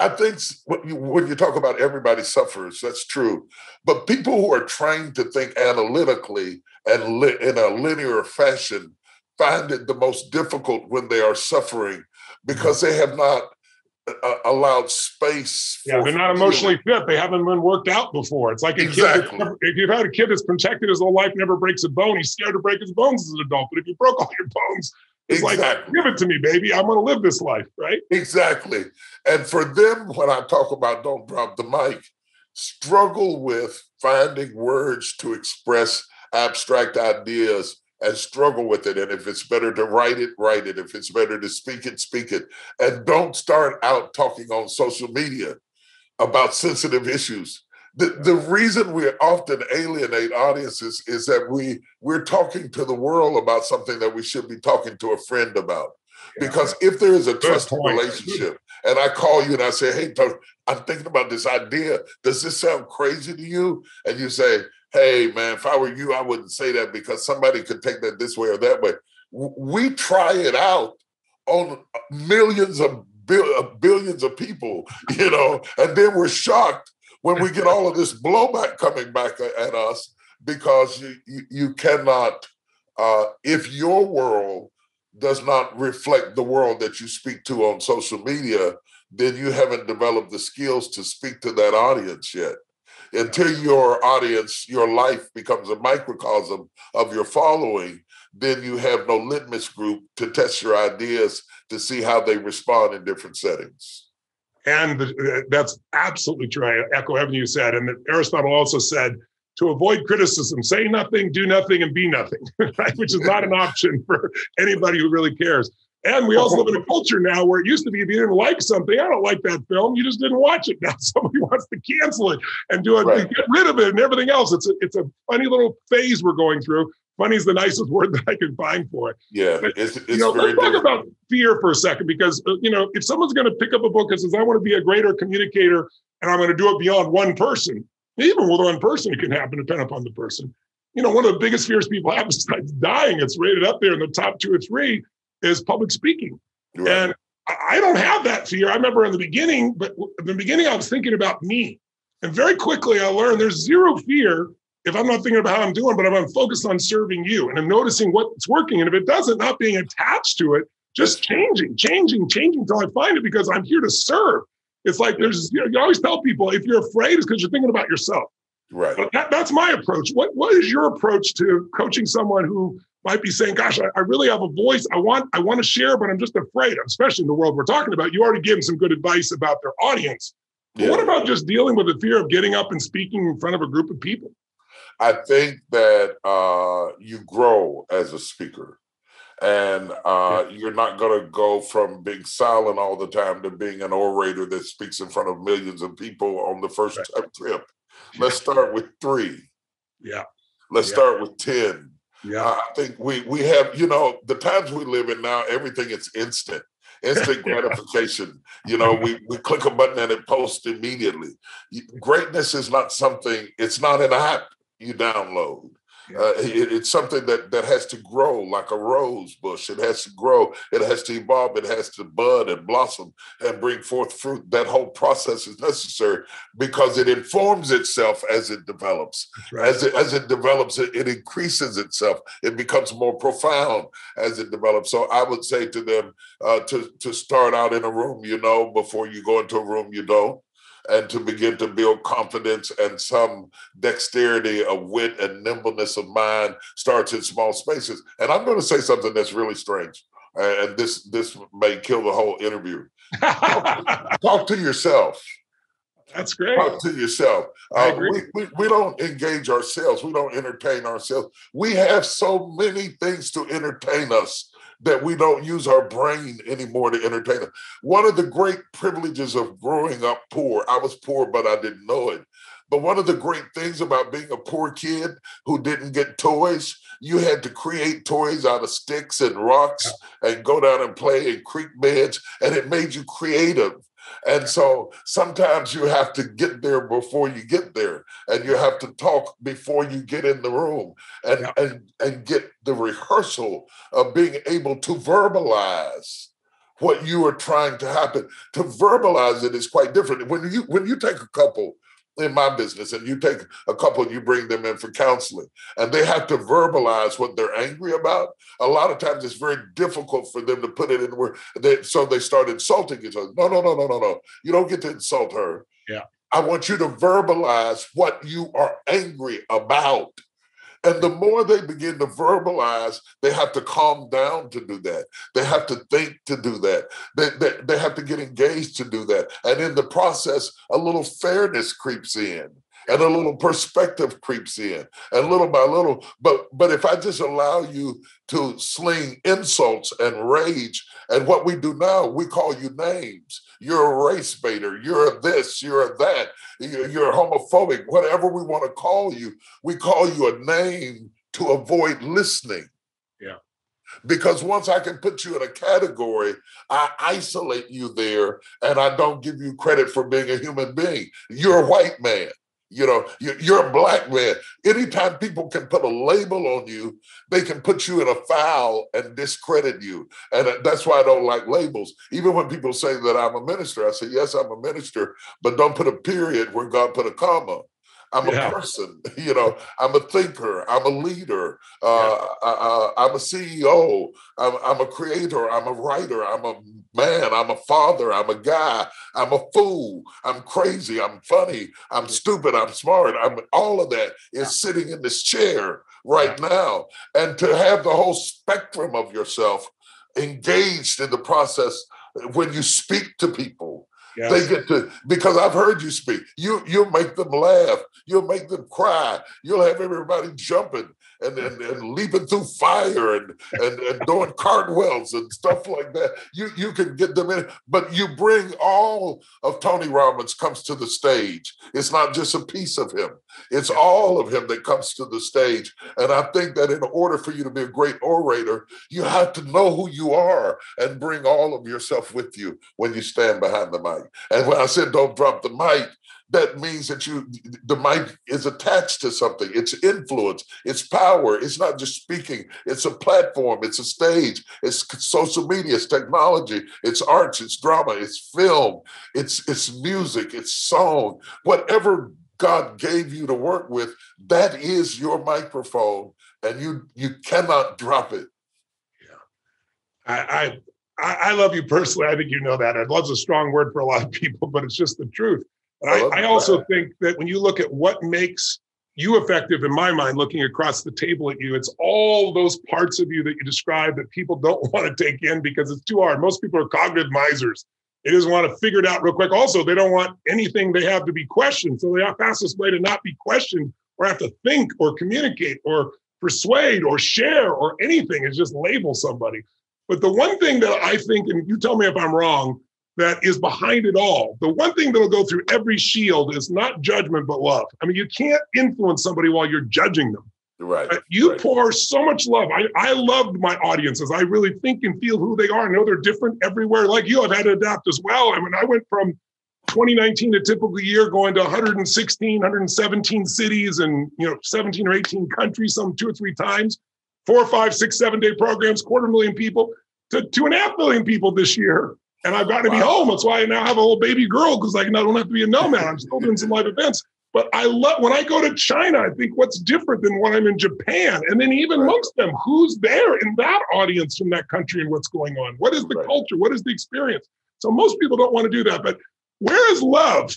I think when you talk about everybody suffers, that's true. But people who are trained to think analytically and in a linear fashion find it the most difficult when they are suffering because they have not allowed space. They're not emotionally fit. They haven't been worked out before. It's like a kid. If you've had a kid that's protected his whole life, never breaks a bone, he's scared to break his bones as an adult. But if you broke all your bones, it's like, give it to me, baby. I'm going to live this life, right? Exactly. And for them, when I talk about don't drop the mic, struggle with finding words to express abstract ideas and struggle with it. And if it's better to write it, write it. If it's better to speak it, speak it. And don't start out talking on social media about sensitive issues. The reason we often alienate audiences is that we're talking to the world about something that we should be talking to a friend about. Because if there is a trusted relationship and I call you and I say, hey, I'm thinking about this idea. Does this sound crazy to you? And you say, hey, man, if I were you, I wouldn't say that because somebody could take that this way or that way. We try it out on billions of people, and then we're shocked when we get all of this blowback coming back at us because you cannot, if your world does not reflect the world that you speak to on social media, then you haven't developed the skills to speak to that audience yet. Until your audience, your life becomes a microcosm of your following, then you have no litmus group to test your ideas to see how they respond in different settings. And that's absolutely true. I echo everything you said. And Aristotle also said, to avoid criticism, say nothing, do nothing, and be nothing, right? Which is not an option for anybody who really cares. And we also live in a culture now where it used to be if you didn't like something, I don't like that film, you just didn't watch it. Now somebody wants to cancel it and do it, right, get rid of it and everything else. It's a funny little phase we're going through. Funny is the nicest word that I could find for it. Yeah, but, it's let's talk about fear for a second, because if someone's going to pick up a book that says, I want to be a greater communicator and I'm going to do it beyond one person, even with one person, it can happen depending upon the person. One of the biggest fears people have besides dying, it's rated up there in the top 2 or 3, is public speaking. Right. And I don't have that fear. I remember in the beginning, I was thinking about me. And very quickly I learned there's zero fear if I'm not thinking about how I'm doing, but if I'm focused on serving you and I'm noticing what's working. And if it doesn't, not being attached to it, just changing until I find it, because I'm here to serve. It's like you always tell people, if you're afraid, it's because you're thinking about yourself. Right. But that's my approach. What is your approach to coaching someone who might be saying, gosh, I really have a voice. I want to share, but I'm just afraid, especially in the world we're talking about. You already gave them some good advice about their audience. But what about just dealing with the fear of getting up and speaking in front of a group of people? I think that you grow as a speaker. And you're not going to go from being silent all the time to being an orator that speaks in front of millions of people on the first trip. Let's start with 3. Yeah. Let's start with 10. Yeah. I think we have, the times we live in now, everything is instant gratification. We click a button and it posts immediately. Greatness is not something, it's not an app you download. It's something that has to grow like a rose bush. It has to grow. It has to evolve. It has to bud and blossom and bring forth fruit. That whole process is necessary because it informs itself as it develops. Right. As it develops, it increases itself. It becomes more profound as it develops. So I would say to them to start out in a room, before you go into a room, you don't. And to begin to build confidence and some dexterity of wit and nimbleness of mind starts in small spaces. And I'm going to say something that's really strange, and this may kill the whole interview. Talk to yourself. That's great. Talk to yourself. We don't engage ourselves. We don't entertain ourselves. We have so many things to entertain us that we don't use our brain anymore to entertain us. One of the great privileges of growing up poor, I was poor, but I didn't know it. But one of the great things about being a poor kid who didn't get toys, you had to create toys out of sticks and rocks and go down and play in creek beds, and it made you creative. And so sometimes you have to get there before you get there, and you have to talk before you get in the room and get the rehearsal of being able to verbalize what you are trying to happen. To verbalize it is quite different. When you take a couple in my business and you take a couple and you bring them in for counseling and they have to verbalize what they're angry about, a lot of times it's very difficult for them to put it in words. So they start insulting each other. No. You don't get to insult her. Yeah. I want you to verbalize what you are angry about. And the more they begin to verbalize, they have to calm down to do that. They have to think to do that. They have to get engaged to do that. And in the process, a little fairness creeps in and a little perspective creeps in and little by little. But if I just allow you to sling insults and rage, and what we do now, we call you names. You're a race baiter. You're a this, you're a that. You're homophobic. Whatever we want to call you, we call you a name to avoid listening. Yeah. Because once I can put you in a category, I isolate you there and I don't give you credit for being a human being. You're a white man. You're a black man. Anytime people can put a label on you, they can put you in a foul and discredit you. And that's why I don't like labels. Even when people say that I'm a minister, I say, yes, I'm a minister, but don't put a period where God put a comma. I'm a person, you know, I'm a thinker, I'm a leader, I'm a CEO, I'm a creator, I'm a writer, I'm a man, I'm a father, I'm a guy, I'm a fool, I'm crazy, I'm funny, I'm stupid, I'm smart. All of that is sitting in this chair right now. And to have the whole spectrum of yourself engaged in the process when you speak to people. They get to, because I've heard you speak, you'll make them laugh, you'll make them cry, you'll have everybody jumping and leaping through fire and doing cartwheels and stuff like that. You can get them in, but you bring all of Tony Robbins comes to the stage. It's not just a piece of him. It's all of him that comes to the stage. And I think that in order for you to be a great orator, you have to know who you are and bring all of yourself with you when you stand behind the mic. And when I said don't drop the mic, that means that the mic is attached to something. It's influence, it's power. It's not just speaking. It's a platform. It's a stage. It's social media. It's technology. It's arts. It's drama. It's film. It's music. It's song. Whatever God gave you to work with, that is your microphone, and you cannot drop it. Yeah, I love you personally. I think you know that. Love's a strong word for a lot of people, but it's just the truth. But I also think that when you look at what makes you effective, in my mind, looking across the table at you, it's all those parts of you that you describe that people don't want to take in because it's too hard. Most people are cognitive misers. They just want to figure it out real quick. Also, they don't want anything they have to be questioned. So the fastest way to not be questioned or have to think or communicate or persuade or share or anything is just label somebody. But the one thing that I think, and you tell me if I'm wrong, that is behind it all, the one thing that'll go through every shield is not judgment, but love. I mean, you can't influence somebody while you're judging them. Right. You pour so much love. I loved my audiences. I really think and feel who they are. I know they're different everywhere. Like you, I've had to adapt as well. I mean, I went from 2019, a typical year, going to 116, 117 cities and 17 or 18 countries, some 2 or 3 times, 4, 5, 6, 7-day programs, 250,000 people to 2.5 million people this year. And I've gotten to be home. That's why I now have a little baby girl, because I don't have to be a nomad. I'm still doing some live events. But I love, when I go to China, I think what's different than when I'm in Japan. And then even amongst them, who's there in that audience from that country and what's going on? What is the culture? What is the experience? So most people don't want to do that. But where is love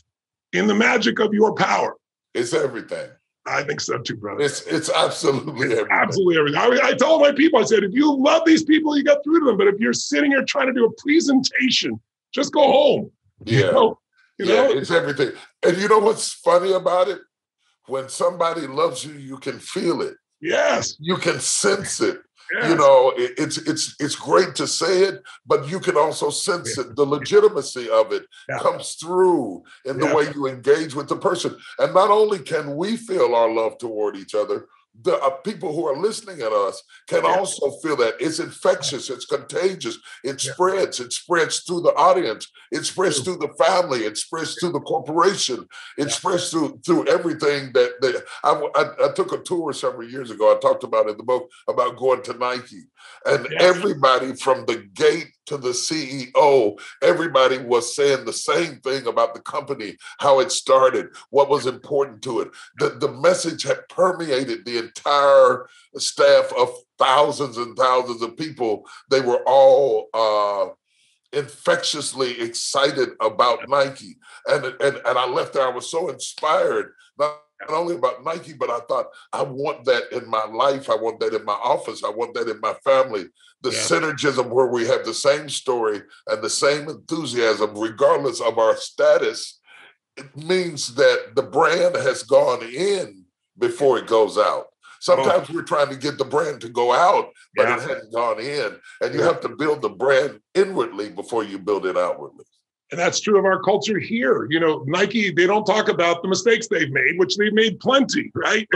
in the magic of your power? It's everything. I think so too, brother. It's absolutely everything. Absolutely everything. I told my people, I said, if you love these people, you get through to them. But if you're sitting here trying to do a presentation, just go home. Yeah. You know? It's everything. And you know what's funny about it? When somebody loves you, you can feel it. Yes. You can sense it. Yes. You know, it's great to say it, but you can also sense it. The legitimacy of it comes through in the way you engage with the person. And not only can we feel our love toward each other, the people who are listening at us can also feel that. It's infectious, it's contagious, it spreads through the audience, it spreads through the family, it spreads through the corporation, it spreads through everything that I took a tour several years ago. I talked about in the book about going to Nike, and everybody from the gate to the CEO, everybody was saying the same thing about the company, how it started, what was important to it. The message had permeated the entire staff of thousands and thousands of people. They were all infectiously excited about Nike. And I left there, I was so inspired, not only about Nike, but I thought, I want that in my life. I want that in my office. I want that in my family. The synergism where we have the same story and the same enthusiasm, regardless of our status, it means that the brand has gone in before it goes out. Sometimes we're trying to get the brand to go out, but it hasn't gone in. And you have to build the brand inwardly before you build it outwardly. And that's true of our culture here. You know, Nike, they don't talk about the mistakes they've made, which they've made plenty, right?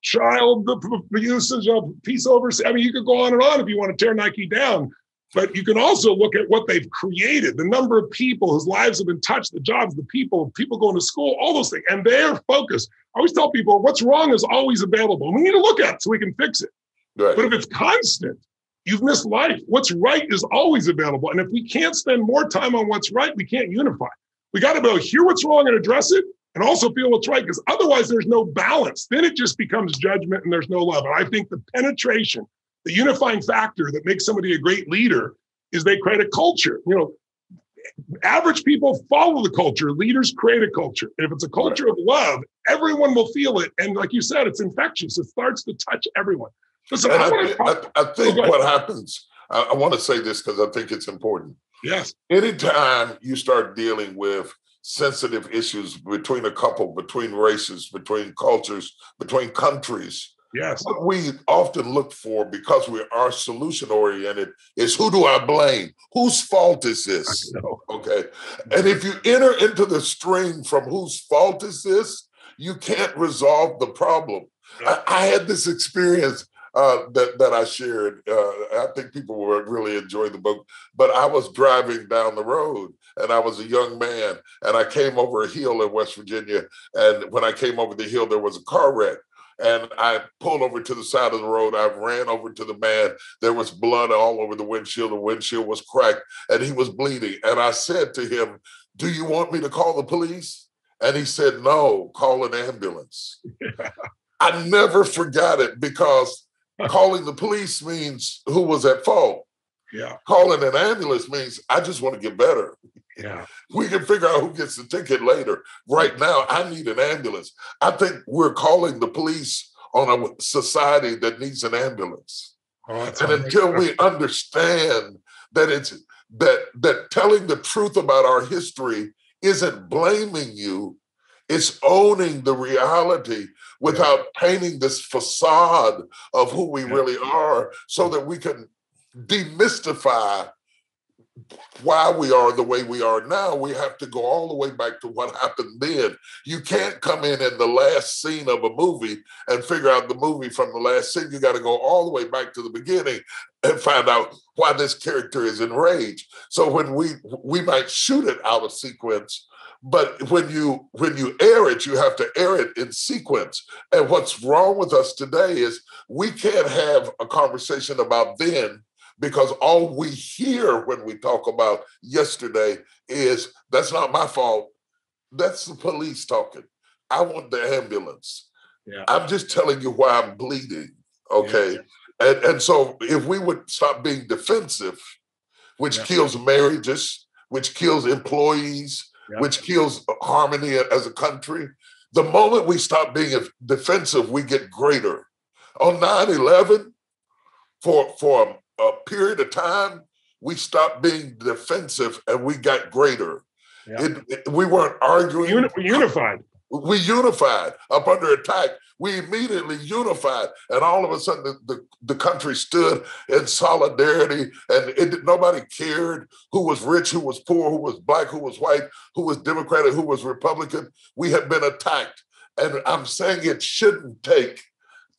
Child usage of peace over. I mean, you could go on and on if you want to tear Nike down, but you can also look at what they've created, the number of people whose lives have been touched, the jobs, the people going to school, all those things. And their focus, I always tell people, what's wrong is always available. We need to look at it so we can fix it. Right. But if it's constant, you've missed life. What's right is always available. And if we can't spend more time on what's right, we can't unify. We got to be able to hear what's wrong and address it, and also feel what's right, because otherwise there's no balance. Then it just becomes judgment and there's no love. And I think the penetration, the unifying factor that makes somebody a great leader is they create a culture. Average people follow the culture. Leaders create a culture. And if it's a culture of love, everyone will feel it. And like you said, it's infectious. It starts to touch everyone. Listen, I think what happens, I want to say this because I think it's important. Yes. Anytime you start dealing with sensitive issues between a couple, between races, between cultures, between countries, yes, what we often look for, because we are solution oriented, is who do I blame? Whose fault is this? Okay. And if you enter into the string from whose fault is this, you can't resolve the problem. I had this experience that I shared. I think people will really enjoy the book, but I was driving down the road and I was a young man and I came over a hill in West Virginia. And when I came over the hill, there was a car wreck. And I pulled over to the side of the road. I ran over to the man. There was blood all over the windshield. The windshield was cracked and he was bleeding. And I said to him, "Do you want me to call the police?" And he said, "No, call an ambulance." I never forgot it, because calling the police means who was at fault. Yeah. Calling an ambulance means I just want to get better. Yeah. We can figure out who gets the ticket later. Right now, I need an ambulance. I think we're calling the police on a society that needs an ambulance. And until we understand that it's that telling the truth about our history isn't blaming you, it's owning the reality without painting this facade of who we really are, so that we can demystify why we are the way we are now. We have to go all the way back to what happened then. You can't come in the last scene of a movie and figure out the movie from the last scene. You got to go all the way back to the beginning and find out why this character is enraged. So when we might shoot it out of sequence, but when you air it, you have to air it in sequence. And what's wrong with us today is we can't have a conversation about then, because all we hear when we talk about yesterday is, "That's not my fault. That's the police talking. I want the ambulance. Yeah. I'm just telling you why I'm bleeding." Okay. Yeah. And so if we would stop being defensive, which kills marriages, which kills employees, which kills harmony as a country, the moment we stop being defensive, we get greater. On 9/11, for a period of time, we stopped being defensive and we got greater. Yeah. We weren't arguing. We unified. We unified up under attack. We immediately unified. And all of a sudden, the country stood in solidarity, and nobody cared who was rich, who was poor, who was black, who was white, who was Democratic, who was Republican. We had been attacked. And I'm saying it shouldn't take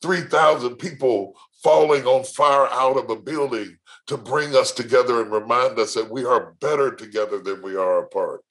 3,000 people falling on fire out of a building to bring us together and remind us that we are better together than we are apart.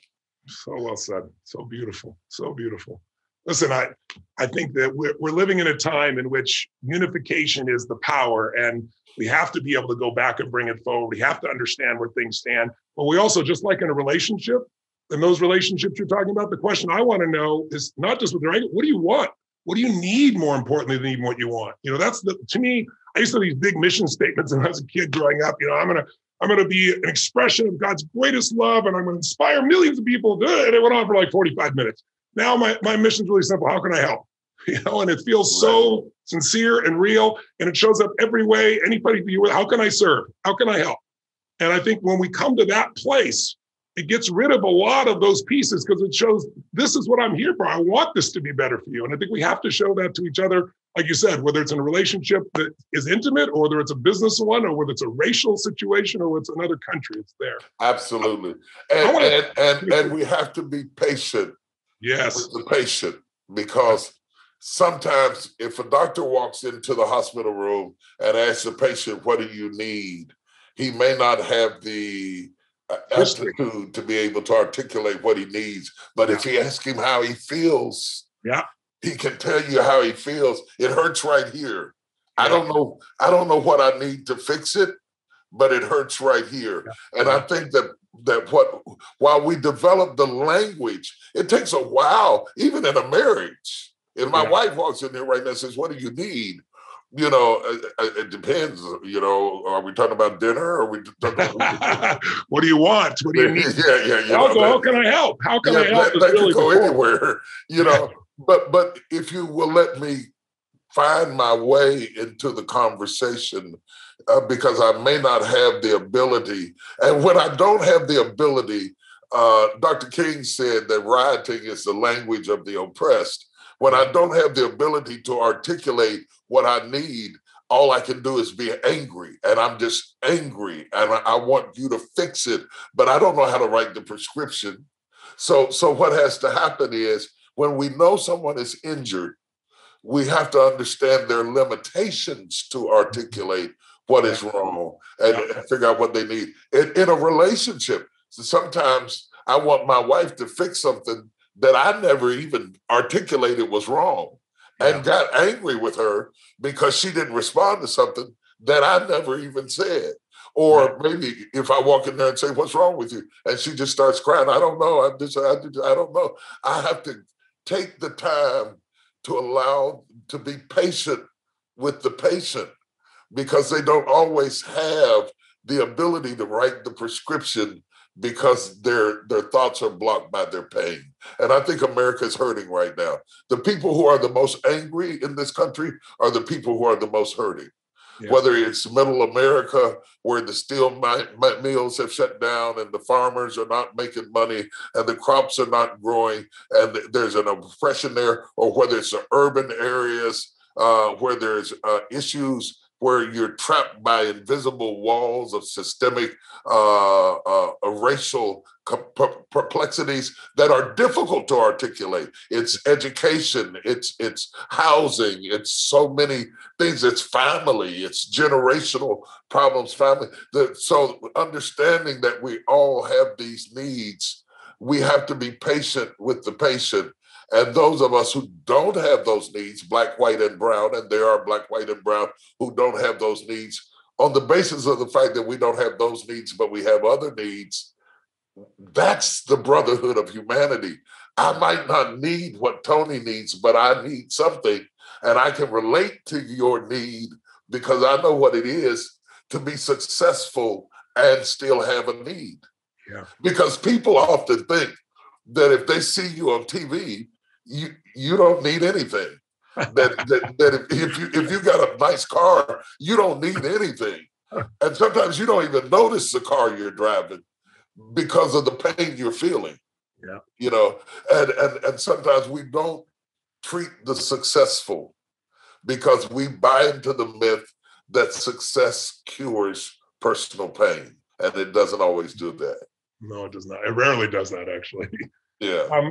So well said. So beautiful. So beautiful. Listen, I think that we're living in a time in which unification is the power, and we have to be able to go back and bring it forward. We have to understand where things stand. But we also, just like in a relationship, in those relationships you're talking about, the question I want to know is not just what do you want? What do you need, more importantly than even what you want? To me, I used to have these big mission statements when I was a kid growing up. I'm going to be an expression of God's greatest love, and I'm going to inspire millions of people. And it went on for like 45 minutes. Now my mission is really simple. How can I help? And it feels so sincere and real, and it shows up every way. Anybody you with, how can I serve? How can I help? And I think when we come to that place, it gets rid of a lot of those pieces, because it shows this is what I'm here for. I want this to be better for you. And I think we have to show that to each other, like you said, whether it's in a relationship that is intimate, or whether it's a business one, or whether it's a racial situation, or whether it's another country, it's there. Absolutely. And we have to be patient. Yes. With the patient, because sometimes if a doctor walks into the hospital room and asks the patient, "What do you need?" he may not have the aptitude to be able to articulate what he needs. But if you ask him how he feels, he can tell you how he feels. It hurts right here. I don't know what I need to fix it, but it hurts right here. And I think that while we develop the language, it takes a while, even in a marriage. And my wife walks in there right now and says, "What do you need?" It depends. Are we talking about dinner? Or are we talking about what do you want? What do you need? How can I help? How can I help? That could go anywhere, But if you will let me find my way into the conversation, because I may not have the ability. And when I don't have the ability, Dr. King said that rioting is the language of the oppressed. When I don't have the ability to articulate what I need, all I can do is be angry. And I'm just angry. And I want you to fix it, but I don't know how to write the prescription. So what has to happen is when we know someone is injured, we have to understand their limitations to articulate what is wrong and figure out what they need. In a relationship, sometimes I want my wife to fix something that I never even articulated was wrong and got angry with her because she didn't respond to something that I never even said. Or maybe if I walk in there and say, "What's wrong with you?" and she just starts crying, "I don't know. I don't know." I have to take the time to allow to be patient with the patient, because they don't always have the ability to write the prescription because their thoughts are blocked by their pain. And I think America is hurting right now. The people who are the most angry in this country are the people who are the most hurting. Yeah. Whether it's middle America, where the steel mills have shut down and the farmers are not making money and the crops are not growing and there's an oppression there, or whether it's the urban areas where there's issues where you're trapped by invisible walls of systemic racial perplexities that are difficult to articulate. It's education, it's housing, it's so many things, it's family, it's generational problems, family. So understanding that we all have these needs, we have to be patient with the patient. And those of us who don't have those needs, Black, white, and brown, and there are Black, white, and brown who don't have those needs, on the basis of the fact that we don't have those needs, but we have other needs, that's the brotherhood of humanity. I might not need what Tony needs, but I need something, and I can relate to your need because I know what it is to be successful and still have a need. Yeah. Because people often think that if they see you on TV, you don't need anything. that if you got a nice car, you don't need anything. And sometimes you don't even notice the car you're driving because of the pain you're feeling. Yeah. And sometimes we don't treat the successful because we buy into the myth that success cures personal pain. And it doesn't always do that. No, it does not. It rarely does that, actually. Yeah.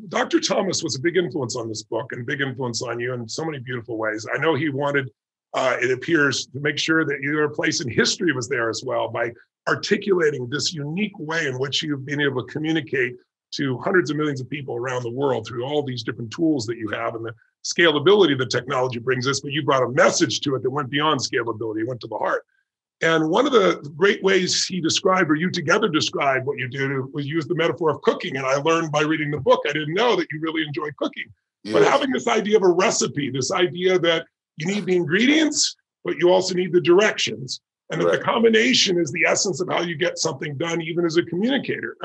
Dr. Thomas was a big influence on this book and big influence on you in so many beautiful ways. I know he wanted, it appears, to make sure that your place in history was there as well by articulating this unique way in which you've been able to communicate to hundreds of millions of people around the world through all these different tools that you have and the scalability that technology brings us. But you brought a message to it that went beyond scalability, it went to the heart. And one of the great ways he described, or you together described what you do, was use the metaphor of cooking. And I learned by reading the book, I didn't know that you really enjoy cooking. Yes. But having this idea of a recipe, this idea that you need the ingredients, but you also need the directions. And that the combination is the essence of how you get something done, even as a communicator.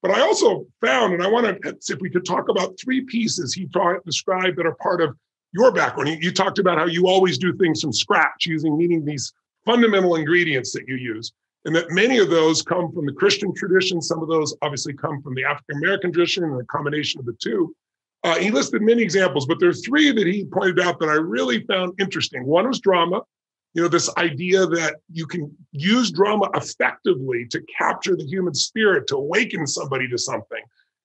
But I also found, and I want to see if we could talk about three pieces he described that are part of your background. You talked about how you always do things from scratch, needing these fundamental ingredients that you use, and that many of those come from the Christian tradition. Some of those obviously come from the African-American tradition and a combination of the two. He listed many examples, but there are three that he pointed out that I really found interesting. One was drama, this idea that you can use drama effectively to capture the human spirit, to awaken somebody to something.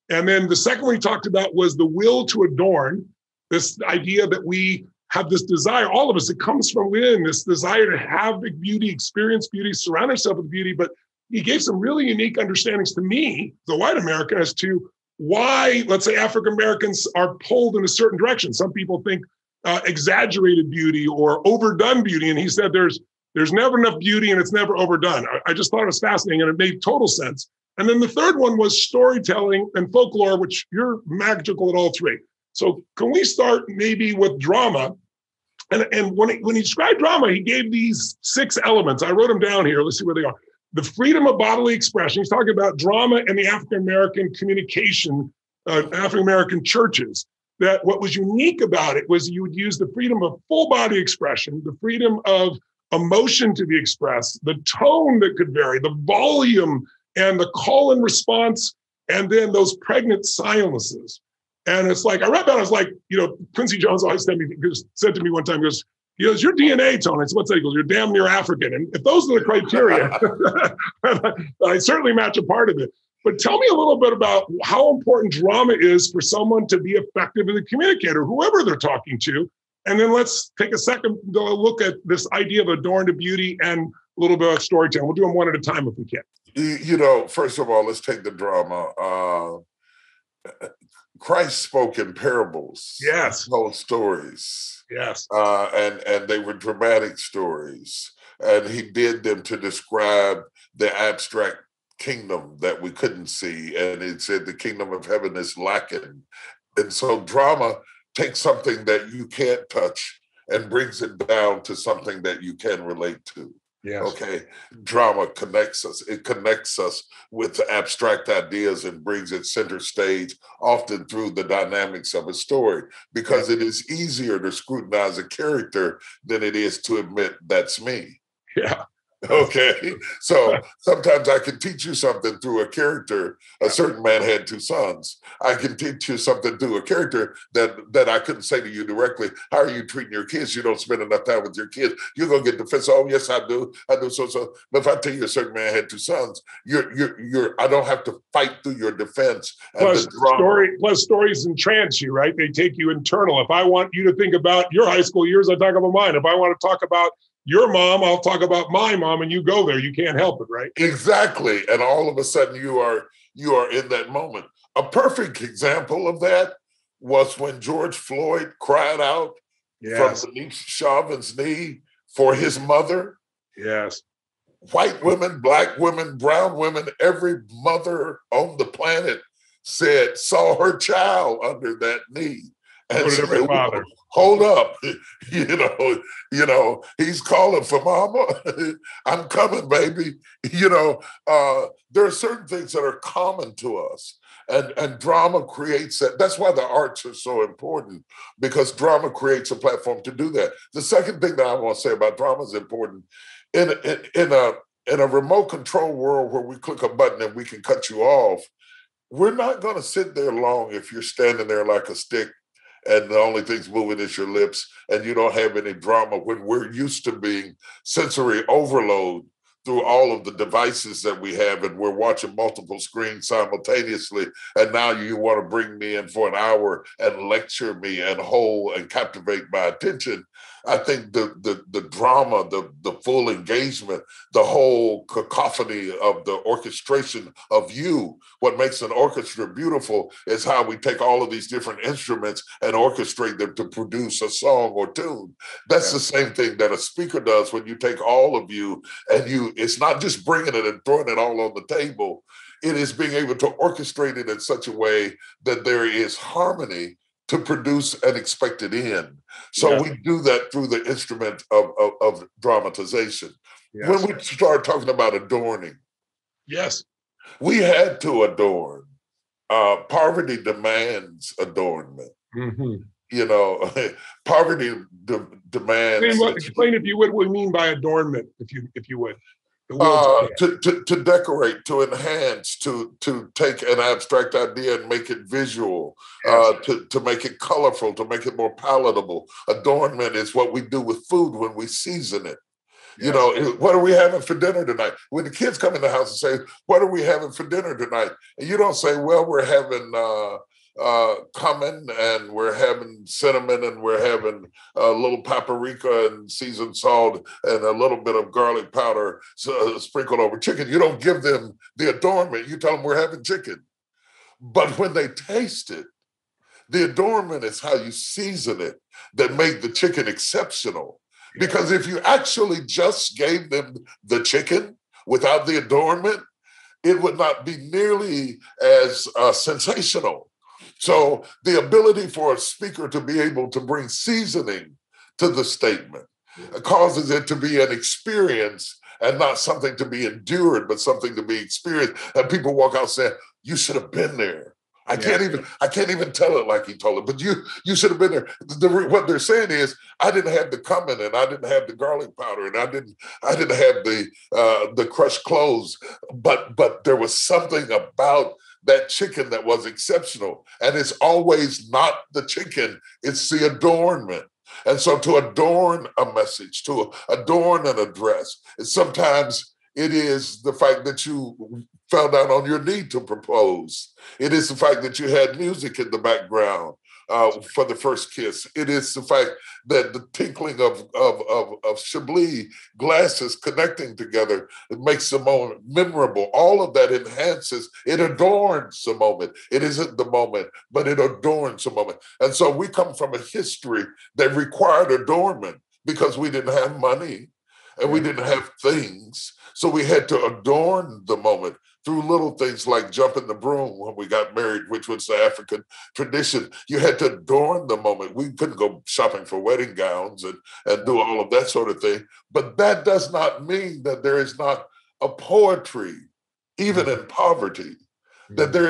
And then the second one he talked about was the will to adorn, this idea that we have this desire, all of us, it comes from within, this desire to have big beauty, experience beauty, surround ourselves with beauty. But he gave some really unique understandings to me, the white American, as to why, let's say, African Americans are pulled in a certain direction. Some people think exaggerated beauty or overdone beauty. And he said there's There's never enough beauty and it's never overdone. I just thought it was fascinating and it made total sense. And then the third one was storytelling and folklore, which you're magical at all three. So can we start maybe with drama? And when he described drama, he gave these 6 elements. I wrote them down here. Let's see where they are. The freedom of bodily expression. He's talking about drama and the African-American communication, African-American churches. That what was unique about it was you would use the freedom of full body expression, the freedom of emotion to be expressed, the tone that could vary, the volume and the call and response, and then those pregnant silences. And it's like, I read that, I was like, Quincy Jones always said to me one time, he goes, your DNA, Tony. What's that? He goes, you're damn near African. And if those are the criteria, I certainly match a part of it. But tell me a little bit about how important drama is for someone to be effective as a communicator, whoever they're talking to. And then let's take a second to look at this idea of adorn to beauty and a little bit of storytelling. We'll do them one at a time if we can. First of all, let's take the drama. Christ spoke in parables. Yes. Told stories. Yes. And they were dramatic stories. And he did them to describe the abstract kingdom that we couldn't see. And it said the kingdom of heaven is lacking. And so drama takes something that you can't touch and brings it down to something that you can relate to. Yes. Okay. Drama connects us. It connects us with abstract ideas and brings it center stage, often through the dynamics of a story, because it is easier to scrutinize a character than it is to admit that's me. Yeah. Okay. So sometimes I can teach you something through a character. A certain man had 2 sons. I can teach you something through a character that I couldn't say to you directly. How are you treating your kids? You don't spend enough time with your kids. You're going to get defensive. Oh, yes, I do. I do. So. But if I tell you a certain man had 2 sons, I don't have to fight through your defense. Plus stories entrance you, right? They take you internal. If I want you to think about your high school years, I talk about mine. If I want to talk about your mom, I'll talk about my mom, and you go there. You can't help it, right? Exactly. And all of a sudden you are in that moment. A perfect example of that was when George Floyd cried out from beneath Chauvin's knee for his mother. Yes. White women, black women, brown women, every mother on the planet saw her child under that knee. And said, hold up, he's calling for mama. I'm coming, baby. There are certain things that are common to us, and drama creates that. That's why the arts are so important, because drama creates a platform to do that. The second thing that I want to say about drama is important. In a remote control world where we click a button and we can cut you off, we're not going to sit there long if you're standing there like a stick and the only thing's moving is your lips, and you don't have any drama, when we're used to being sensory overload through all of the devices that we have, and we're watching multiple screens simultaneously. And now you want to bring me in for an hour and lecture me and hold and captivate my attention. I think the drama, the full engagement, the whole cacophony of the orchestration of you, what makes an orchestra beautiful is how we take all of these different instruments and orchestrate them to produce a song or tune. That's the same thing that a speaker does when you take all of you and it's not just bringing it and throwing it all on the table. It is being able to orchestrate it in such a way that there is harmony to produce an expected end. So we do that through the instrument of dramatization. Yes. When we start talking about adorning, we had to adorn. Poverty demands adornment. Mm-hmm. Poverty demands. Explain, if you would, what we mean by adornment, if you would. To decorate, to enhance, to take an abstract idea and make it visual, to make it colorful, to make it more palatable. Adornment is what we do with food when we season it. What are we having for dinner tonight? When the kids come in the house and say, what are we having for dinner tonight? And you don't say, well, we're having cumin, and we're having cinnamon, and we're having a little paprika and seasoned salt and a little bit of garlic powder sprinkled over chicken. You don't give them the adornment. You tell them we're having chicken. But when they taste it, the adornment is how you season it that make the chicken exceptional. Because if you actually just gave them the chicken without the adornment, it would not be nearly as sensational. So the ability for a speaker to be able to bring seasoning to the statement causes it to be an experience and not something to be endured, but something to be experienced. And people walk out saying, "You should have been there." I can't even tell it like he told it, but you should have been there. What they're saying is, I didn't have the cumin, and I didn't have the garlic powder, and I didn't have the crushed cloves, but there was something about that chicken that was exceptional. And it's always not the chicken, it's the adornment. And so to adorn a message, to adorn an address, sometimes it is the fact that you fell down on your knee to propose. It is the fact that you had music in the background for the first kiss. It is the fact that the tinkling of Chablis glasses connecting together, it makes the moment memorable. All of that enhances, it adorns the moment. It isn't the moment, but it adorns the moment. And so we come from a history that required adornment because we didn't have money and we didn't have things. So we had to adorn the moment through little things like jumping the broom when we got married, which was the African tradition. You had to adorn the moment. We couldn't go shopping for wedding gowns and do all of that sort of thing. But that does not mean that there is not a poetry, even in poverty, that there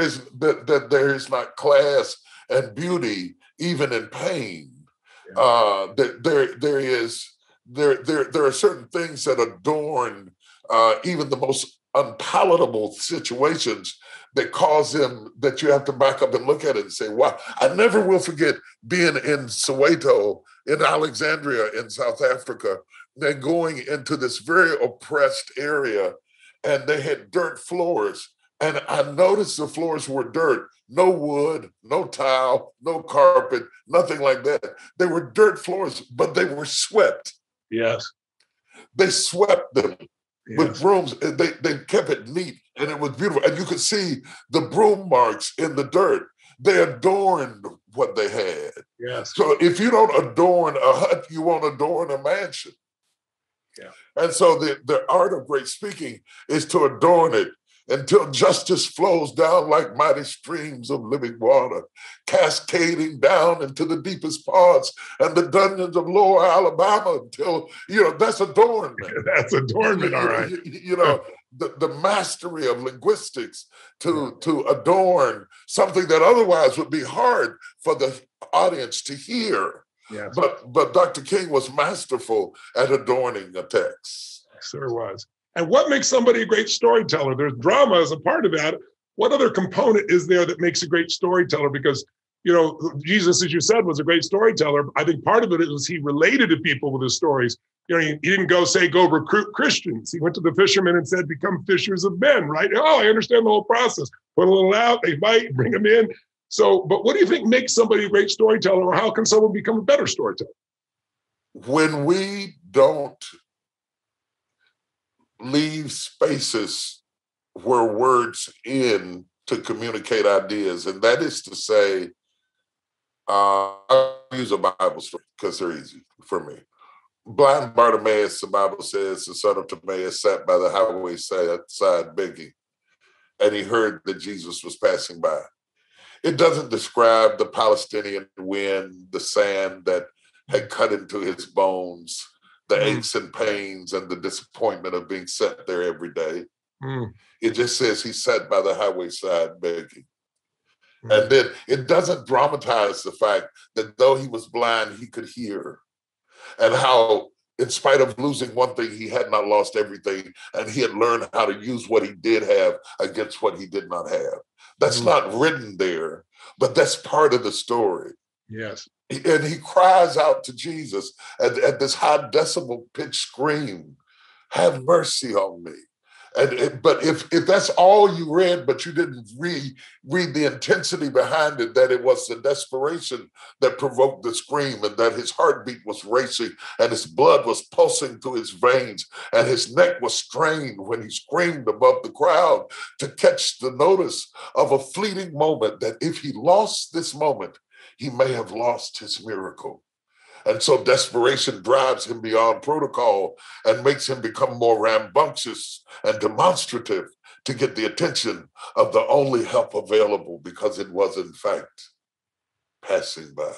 is not class and beauty, even in pain. There are certain things that adorn even the most unpalatable situations that cause them that you have to back up and look at it and say, wow. I never will forget being in Soweto, in Alexandria, in South Africa, then going into this very oppressed area, and they had dirt floors. And I noticed the floors were dirt, no wood, no tile, no carpet, nothing like that. They were dirt floors, but they were swept. Yes. They swept them. Yes. With brooms. They kept it neat, and it was beautiful. And you could see the broom marks in the dirt. They adorned what they had. Yes. So if you don't adorn a hut, you won't adorn a mansion. Yeah. And so the art of great speaking is to adorn it until justice flows down like mighty streams of living water, cascading down into the deepest parts and the dungeons of lower Alabama until, that's adornment. That's adornment, all right. The mastery of linguistics to adorn something that otherwise would be hard for the audience to hear. Yes. But Dr. King was masterful at adorning a text. Sure was. And what makes somebody a great storyteller? There's drama as a part of that. What other component is there that makes a great storyteller? Because, Jesus, as you said, was a great storyteller. I think part of it is he related to people with his stories. He didn't go recruit Christians. He went to the fishermen and said, become fishers of men, right? Oh, I understand the whole process. Put a little out, they bite, bring them in. So, but what do you think makes somebody a great storyteller, or how can someone become a better storyteller? When we don't leave spaces where words end to communicate ideas. And that is to say, I'll use a Bible story because they're easy for me. Blind Bartimaeus, the Bible says, the son of Timaeus, sat by the highway side begging, and he heard that Jesus was passing by. It doesn't describe the Palestinian wind, the sand that had cut into his bones, the aches and pains and the disappointment of being set there every day. It just says he sat by the highway side begging. And then it doesn't dramatize the fact that though he was blind, he could hear. And how, in spite of losing one thing, he had not lost everything. And he had learned how to use what he did have against what he did not have. That's not written there, but that's part of the story. Yes. And he cries out to Jesus at this high decibel pitch scream, have mercy on me. But if that's all you read, but you didn't read the intensity behind it, that it was the desperation that provoked the scream, and that his heartbeat was racing and his blood was pulsing through his veins and his neck was strained when he screamed above the crowd to catch the notice of a fleeting moment, that if he lost this moment, he may have lost his miracle. And so desperation drives him beyond protocol and makes him become more rambunctious and demonstrative to get the attention of the only help available, because it was, in fact, passing by.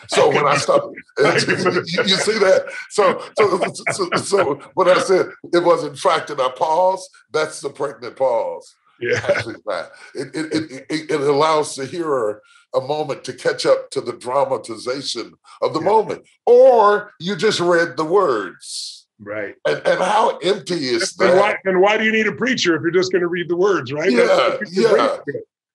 So when I stopped, you see that? So when I said it was, in fact, and I paused, that's the pregnant pause. Yeah. It allows the hearer a moment to catch up to the dramatization of the moment. Or you just read the words. Right. And how empty is that? And why do you need a preacher if you're just going to read the words, right? Yeah.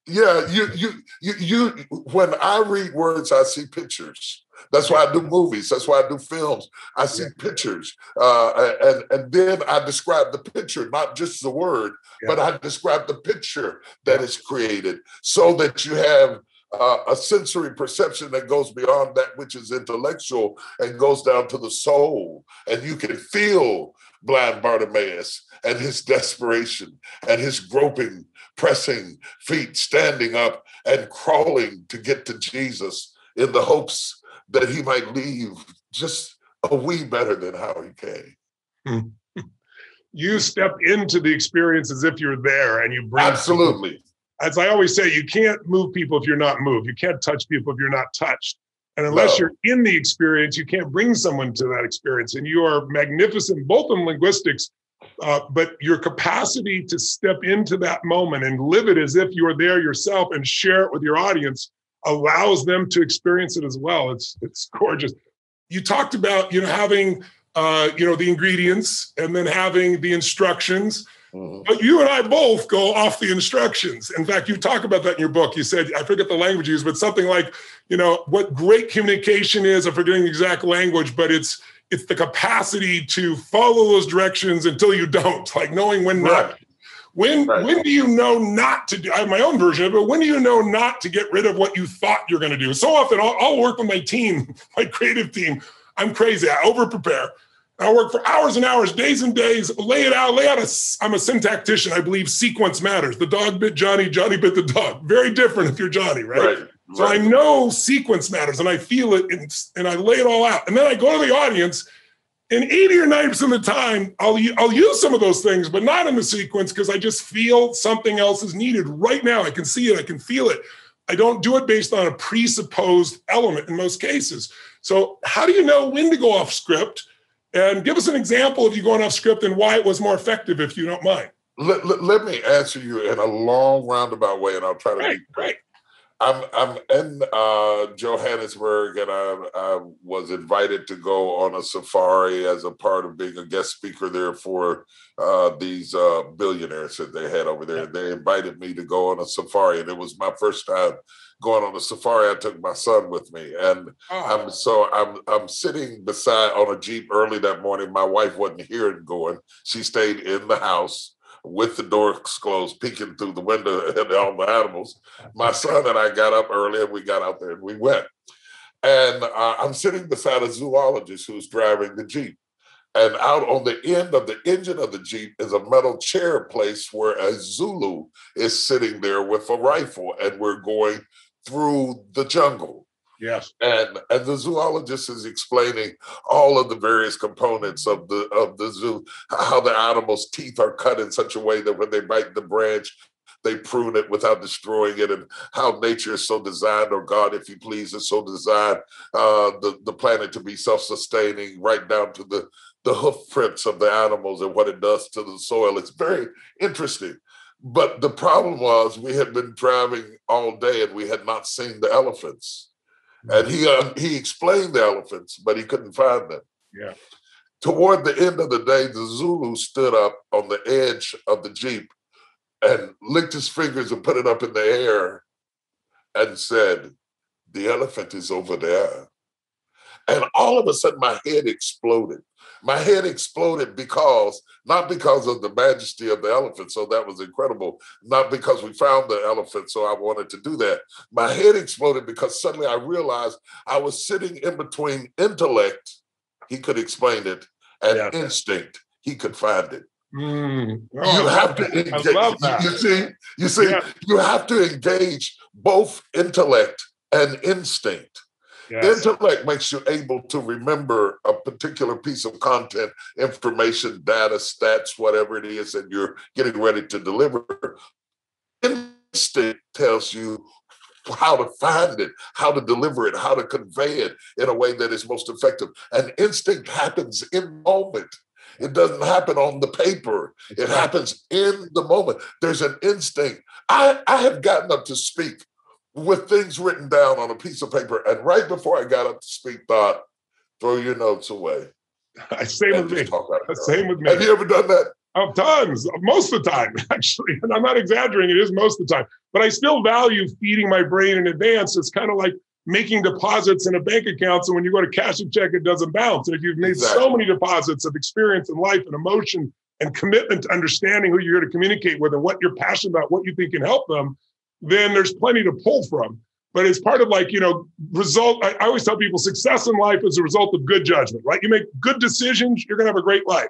You. When I read words, I see pictures. That's why I do movies. That's why I do films. I see pictures, and then I describe the picture, not just the word, but I describe the picture that is created, so that you have a sensory perception that goes beyond that which is intellectual and goes down to the soul, and you can feel blind Bartimaeus and his desperation and his groping, pressing feet, standing up and crawling to get to Jesus in the hopes that he might leave just a wee better than how he came. You step into the experience as if you're there, and you bring absolutely people. As I always say, you can't move people if you're not moved. You can't touch people if you're not touched. And unless you're in the experience, you can't bring someone to that experience. And you are magnificent, both in linguistics, but your capacity to step into that moment and live it as if you're there yourself and share it with your audience allows them to experience it as well. It's gorgeous. You talked about, having, the ingredients and then having the instructions. But you and I both go off the instructions. In fact, you talk about that in your book. You said, I forget the language you used, but something like, what great communication is. I'm forgetting the exact language, but it's the capacity to follow those directions until you don't, like knowing when not. When do you know not to do? I have my own version of it, but when do you know not to get rid of what you thought you're going to do? So often I'll work with my team, my creative team. I'm crazy. I over-prepare. I work for hours and hours, days and days, lay it out. I'm a syntactician. I believe sequence matters. The dog bit Johnny, Johnny bit the dog. Very different if you're Johnny, right? So I know sequence matters, and I feel it, and I lay it all out. And then I go to the audience, and 80 or 90% of the time, I'll use some of those things, but not in the sequence, because I just feel something else is needed right now. I can see it. I can feel it. I don't do it based on a presupposed element in most cases. So how do you know when to go off script? And give us an example of you going off script and why it was more effective, if you don't mind. Let me answer you in a long roundabout way, and I'll try to be quick. I'm in Johannesburg, and I was invited to go on a safari as a part of being a guest speaker there for these billionaires that they had over there. They invited me to go on a safari, and it was my first time going on a safari. I took my son with me, and I'm sitting on a Jeep early that morning. My wife wasn't here and going. She stayed in the house with the doors closed, peeking through the window at all the animals. My son and I got up early, and we got out there and we went. And I'm sitting beside a zoologist who's driving the Jeep. And out on the end of the engine of the Jeep is a metal chair place where a Zulu is sitting there with a rifle, and we're going through the jungle. Yes. And the zoologist is explaining all of the various components of the zoo, how the animals' teeth are cut in such a way that when they bite the branch, they prune it without destroying it, and how nature is so designed, or God, if you please, is so designed the planet to be self-sustaining, right down to the hoof prints of the animals and what it does to the soil. It's very interesting. But the problem was we had been driving all day and we had not seen the elephants. And he explained the elephants, but he couldn't find them. Yeah. Toward the end of the day, the Zulu stood up on the edge of the Jeep and licked his fingers and put it up in the air and said, "The elephant is over there." And all of a sudden, my head exploded. My head exploded not because of the majesty of the elephant, so that was incredible, not because we found the elephant, so I wanted to do that. My head exploded because suddenly I realized I was sitting in between intellect, he could explain it, and instinct, he could find it. You have to engage. I love that. You have to engage both intellect and instinct. Yes. Intellect makes you able to remember a particular piece of content, information, data, stats, whatever it is that you're getting ready to deliver. Instinct tells you how to find it, how to deliver it, how to convey it in a way that is most effective. And instinct happens in the moment. It doesn't happen on the paper. It happens in the moment. There's an instinct. I have gotten up to speak with things written down on a piece of paper, and right before I got up to speak, thought, throw your notes away. Same with me. Same with me. Have you ever done that? Oh, tons, most of the time, actually. And I'm not exaggerating, it is most of the time. But I still value feeding my brain in advance. It's kind of like making deposits in a bank account. So when you go to cash a check, it doesn't bounce. And if you've made so many deposits of experience and life and emotion and commitment to understanding who you're here to communicate with and what you're passionate about, what you think can help them, then there's plenty to pull from. But it's part of like, result. I always tell people success in life is a result of good judgment, right? You make good decisions, you're going to have a great life.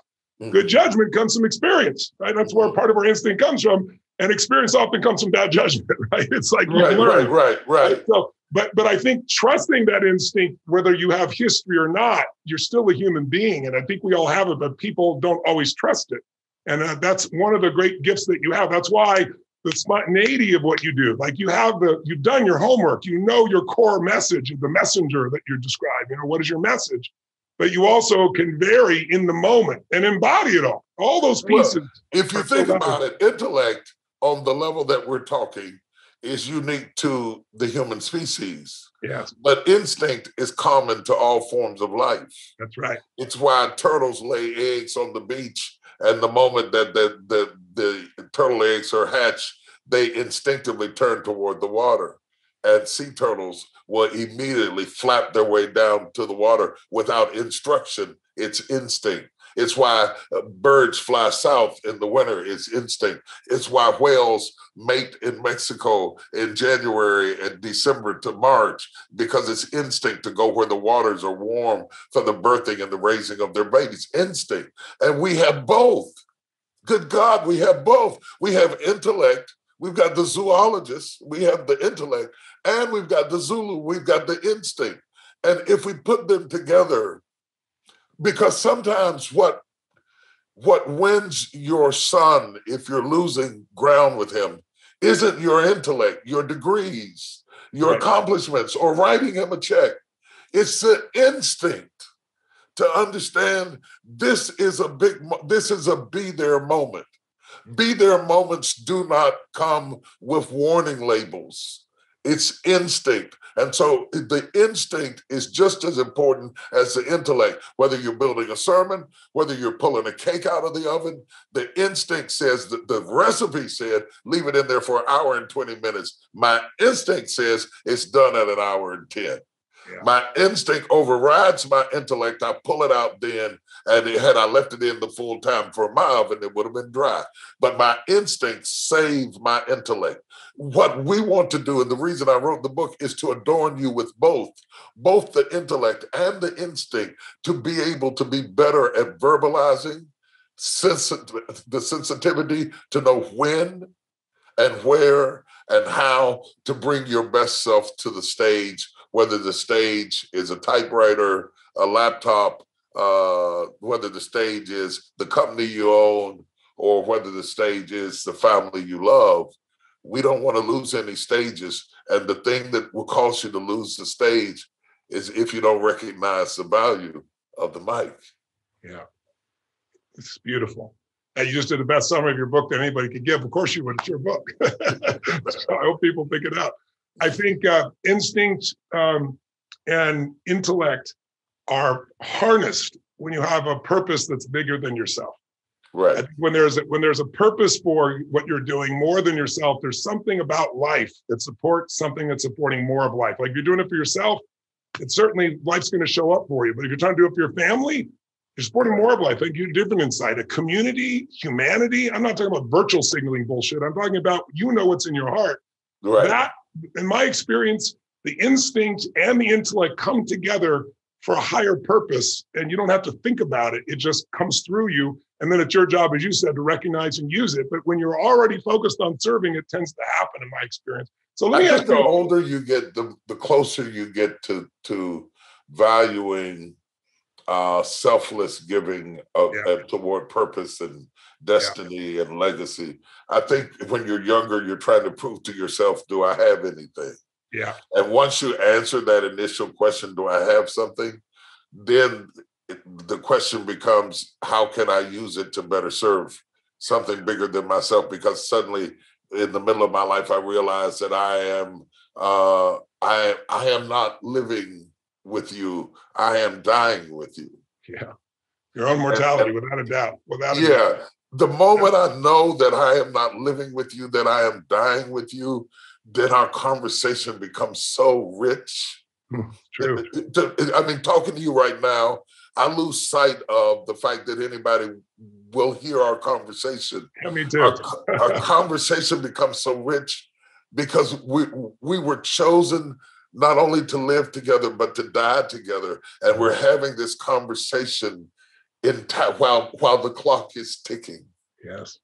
Good judgment comes from experience, right? That's where part of our instinct comes from. And experience often comes from bad judgment, right? It's like you learn. Right. So, but I think trusting that instinct, whether you have history or not, you're still a human being. And I think we all have it, but people don't always trust it. And that's one of the great gifts that you have. That's why the spontaneity of what you do, like you've done your homework, you know your core message, the messenger that you describe, what is your message? But you also can vary in the moment and embody it all those pieces. Well, if you think about it, intellect on the level that we're talking is unique to the human species. Yes. But instinct is common to all forms of life. That's right. It's why turtles lay eggs on the beach, and the moment that the turtle eggs are hatched, they instinctively turn toward the water. And sea turtles will immediately flap their way down to the water without instruction. It's instinct. It's why birds fly south in the winter. It's instinct. It's why whales mate in Mexico in January and December to March, because it's instinct to go where the waters are warm for the birthing and the raising of their babies. Instinct. And we have both. Good God, we have both. We have intellect. We've got the zoologist, we have the intellect, and we've got the Zulu, we've got the instinct. And if we put them together, because sometimes what wins your son if you're losing ground with him isn't your intellect, your degrees, your accomplishments, or writing him a check. It's the instinct to understand this is a be there moment. Be there moments do not come with warning labels. It's instinct. And so the instinct is just as important as the intellect. Whether you're building a sermon, whether you're pulling a cake out of the oven, the instinct says that the recipe said, leave it in there for an hour and 20 minutes. My instinct says it's done at an hour and 10. Yeah. My instinct overrides my intellect. I pull it out then, and had I left it in the full time for my oven, it would have been dry. But my instinct saved my intellect. What we want to do, and the reason I wrote the book, is to adorn you with both the intellect and the instinct, to be able to be better at verbalizing, the sensitivity to know when and where and how to bring your best self to the stage, whether the stage is a typewriter, a laptop, whether the stage is the company you own, or whether the stage is the family you love. We don't want to lose any stages. And the thing that will cause you to lose the stage is if you don't recognize the value of the mic. Yeah, it's beautiful. And you just did the best summary of your book that anybody could give. Of course you would, it's your book. So I hope people pick it up. I think instinct and intellect are harnessed when you have a purpose that's bigger than yourself. Right. When there's a purpose for what you're doing more than yourself, there's something about life that supports something that's supporting more of life. Like, you're doing it for yourself, it's certainly life's going to show up for you. But if you're trying to do it for your family, you're supporting more of life. I think you're different inside. A community, humanity. I'm not talking about virtual signaling bullshit. I'm talking about, what's in your heart. Right. That, in my experience, the instinct and the intellect come together for a higher purpose, and you don't have to think about it. It just comes through you. And then it's your job, as you said, to recognize and use it. But when you're already focused on serving, it tends to happen, in my experience. So let I me think ask the you. older you get, the closer you get to valuing selfless giving toward purpose and destiny and legacy. I think when you're younger, you're trying to prove to yourself, do I have anything? Yeah. And once you answer that initial question, do I have something? Then the question becomes, how can I use it to better serve something bigger than myself? Because suddenly in the middle of my life, I realized that I am not living with you. I am dying with you. Yeah. Your own mortality, without a doubt. Without a doubt. The moment I know that I am not living with you, that I am dying with you, then our conversation becomes so rich. True. I mean, talking to you right now, I lose sight of the fact that anybody will hear our conversation. Yeah, me too. Our conversation becomes so rich because we were chosen not only to live together, but to die together. And we're having this conversation while the clock is ticking. Yes.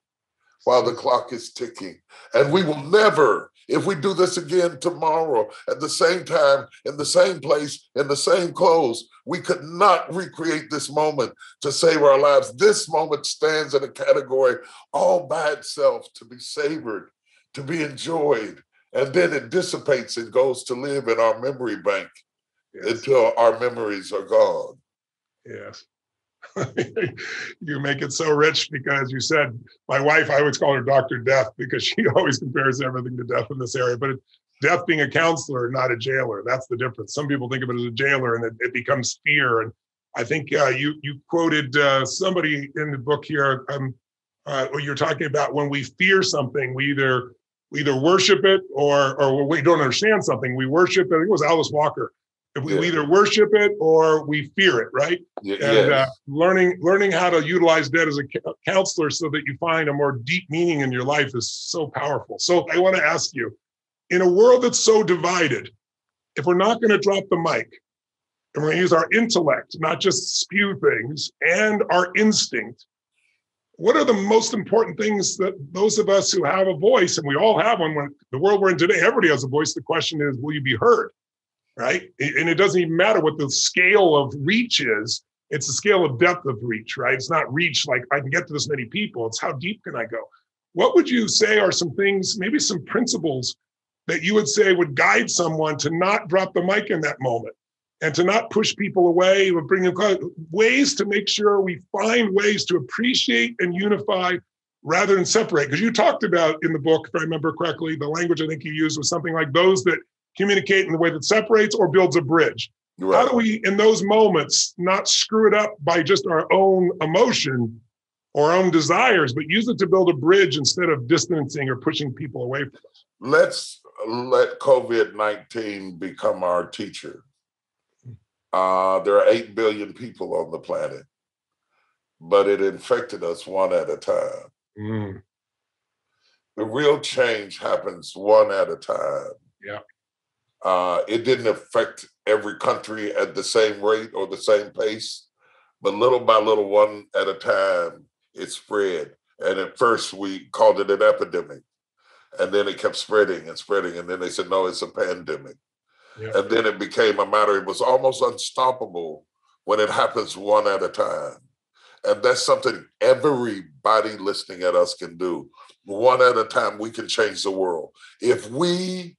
While the clock is ticking. And we will never, if we do this again tomorrow, at the same time, in the same place, in the same clothes, we could not recreate this moment to save our lives. This moment stands in a category all by itself, to be savored, to be enjoyed. And then it dissipates and goes to live in our memory bank until our memories are gone. Yes. You make it so rich because you said, my wife, I always call her Dr. Death because she always compares everything to death in this area, but death being a counselor, not a jailer. That's the difference. Some people think of it as a jailer and it becomes fear. And I think you quoted somebody in the book here, you're talking about when we fear something, we either worship it or we don't understand something, we worship it. I think it was Alice Walker. If we either worship it or we fear it, right? And learning how to utilize that as a counselor so that you find a more deep meaning in your life is so powerful. So I want to ask you, in a world that's so divided, if we're not going to drop the mic and we're going to use our intellect, not just spew things, and our instinct, what are the most important things that those of us who have a voice, and we all have one, when the world we're in today, everybody has a voice. The question is, will you be heard? Right? And it doesn't even matter what the scale of reach is. It's the scale of depth of reach, right? It's not reach like I can get to this many people. It's how deep can I go? What would you say are some things, maybe some principles that you would say would guide someone to not drop the mic in that moment and to not push people away, but bring in ways to make sure we find ways to appreciate and unify rather than separate? Because you talked about in the book, if I remember correctly, the language I think you used was something like those that communicate in the way that separates or builds a bridge. Right. How do we, in those moments, not screw it up by just our own emotion or our own desires, but use it to build a bridge instead of distancing or pushing people away from us? Let's let COVID-19 become our teacher. There are 8 billion people on the planet, but it infected us one at a time. The real change happens one at a time. Yeah. It didn't affect every country at the same rate or the same pace, but little by little, one at a time, it spread. And at first we called it an epidemic, and then it kept spreading and spreading. And then they said, no, it's a pandemic. Yeah. And then it became a matter, it was almost unstoppable when it happens one at a time. And that's something everybody listening at us can do. One at a time, we can change the world. If we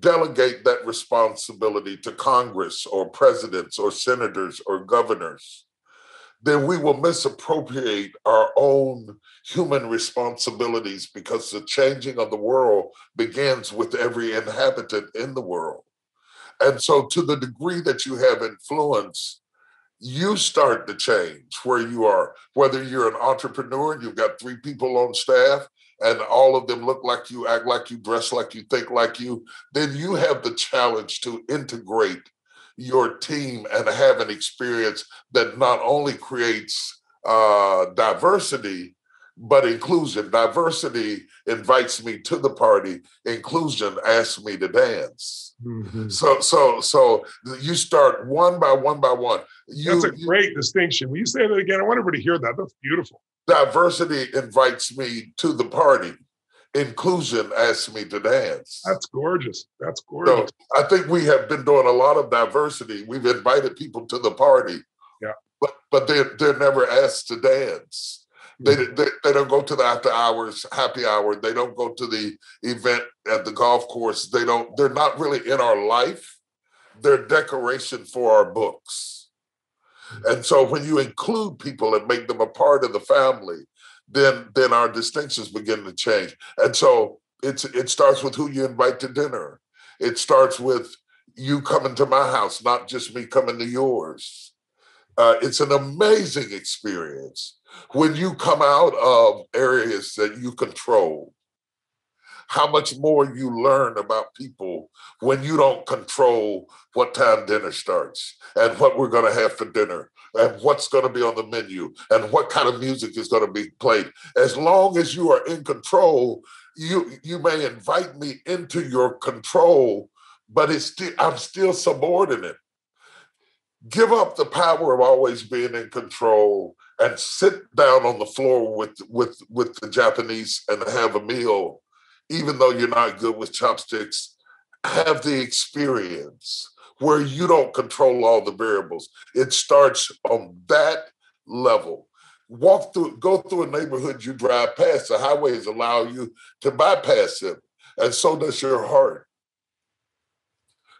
delegate that responsibility to Congress or presidents or senators or governors, then we will misappropriate our own human responsibilities, because the changing of the world begins with every inhabitant in the world. And so to the degree that you have influence, you start the change where you are, whether you're an entrepreneur and you've got 3 people on staff, and all of them look like you, act like you, dress like you, think like you, then you have the challenge to integrate your team and have an experience that not only creates diversity, but inclusion. Diversity invites me to the party. Inclusion asks me to dance. Mm-hmm. So you start one by one by one. That's a great distinction. Will you say that again? I want everybody to hear that. That's beautiful. Diversity invites me to the party. Inclusion asked me to dance. That's gorgeous. That's So gorgeous. I think we have been doing a lot of diversity. We've invited people to the party, Yeah. but they're never asked to dance. They don't go to the after hours happy hour. They don't go to the event at the golf course. They're not really in our life. They're decoration for our books. And so when you include people and make them a part of the family, then our distinctions begin to change. And so it starts with who you invite to dinner. It starts with you coming to my house, not just me coming to yours. It's an amazing experience when you come out of areas that you control. How much more you learn about people when you don't control what time dinner starts and what we're going to have for dinner and what's going to be on the menu and what kind of music is going to be played. As long as you are in control, you may invite me into your control, but I'm still subordinate. Give up the power of always being in control and sit down on the floor with the Japanese and have a meal. Even though you're not good with chopsticks, have the experience where you don't control all the variables. It starts on that level. Go through a neighborhood you drive past. The highways allow you to bypass them, and so does your heart.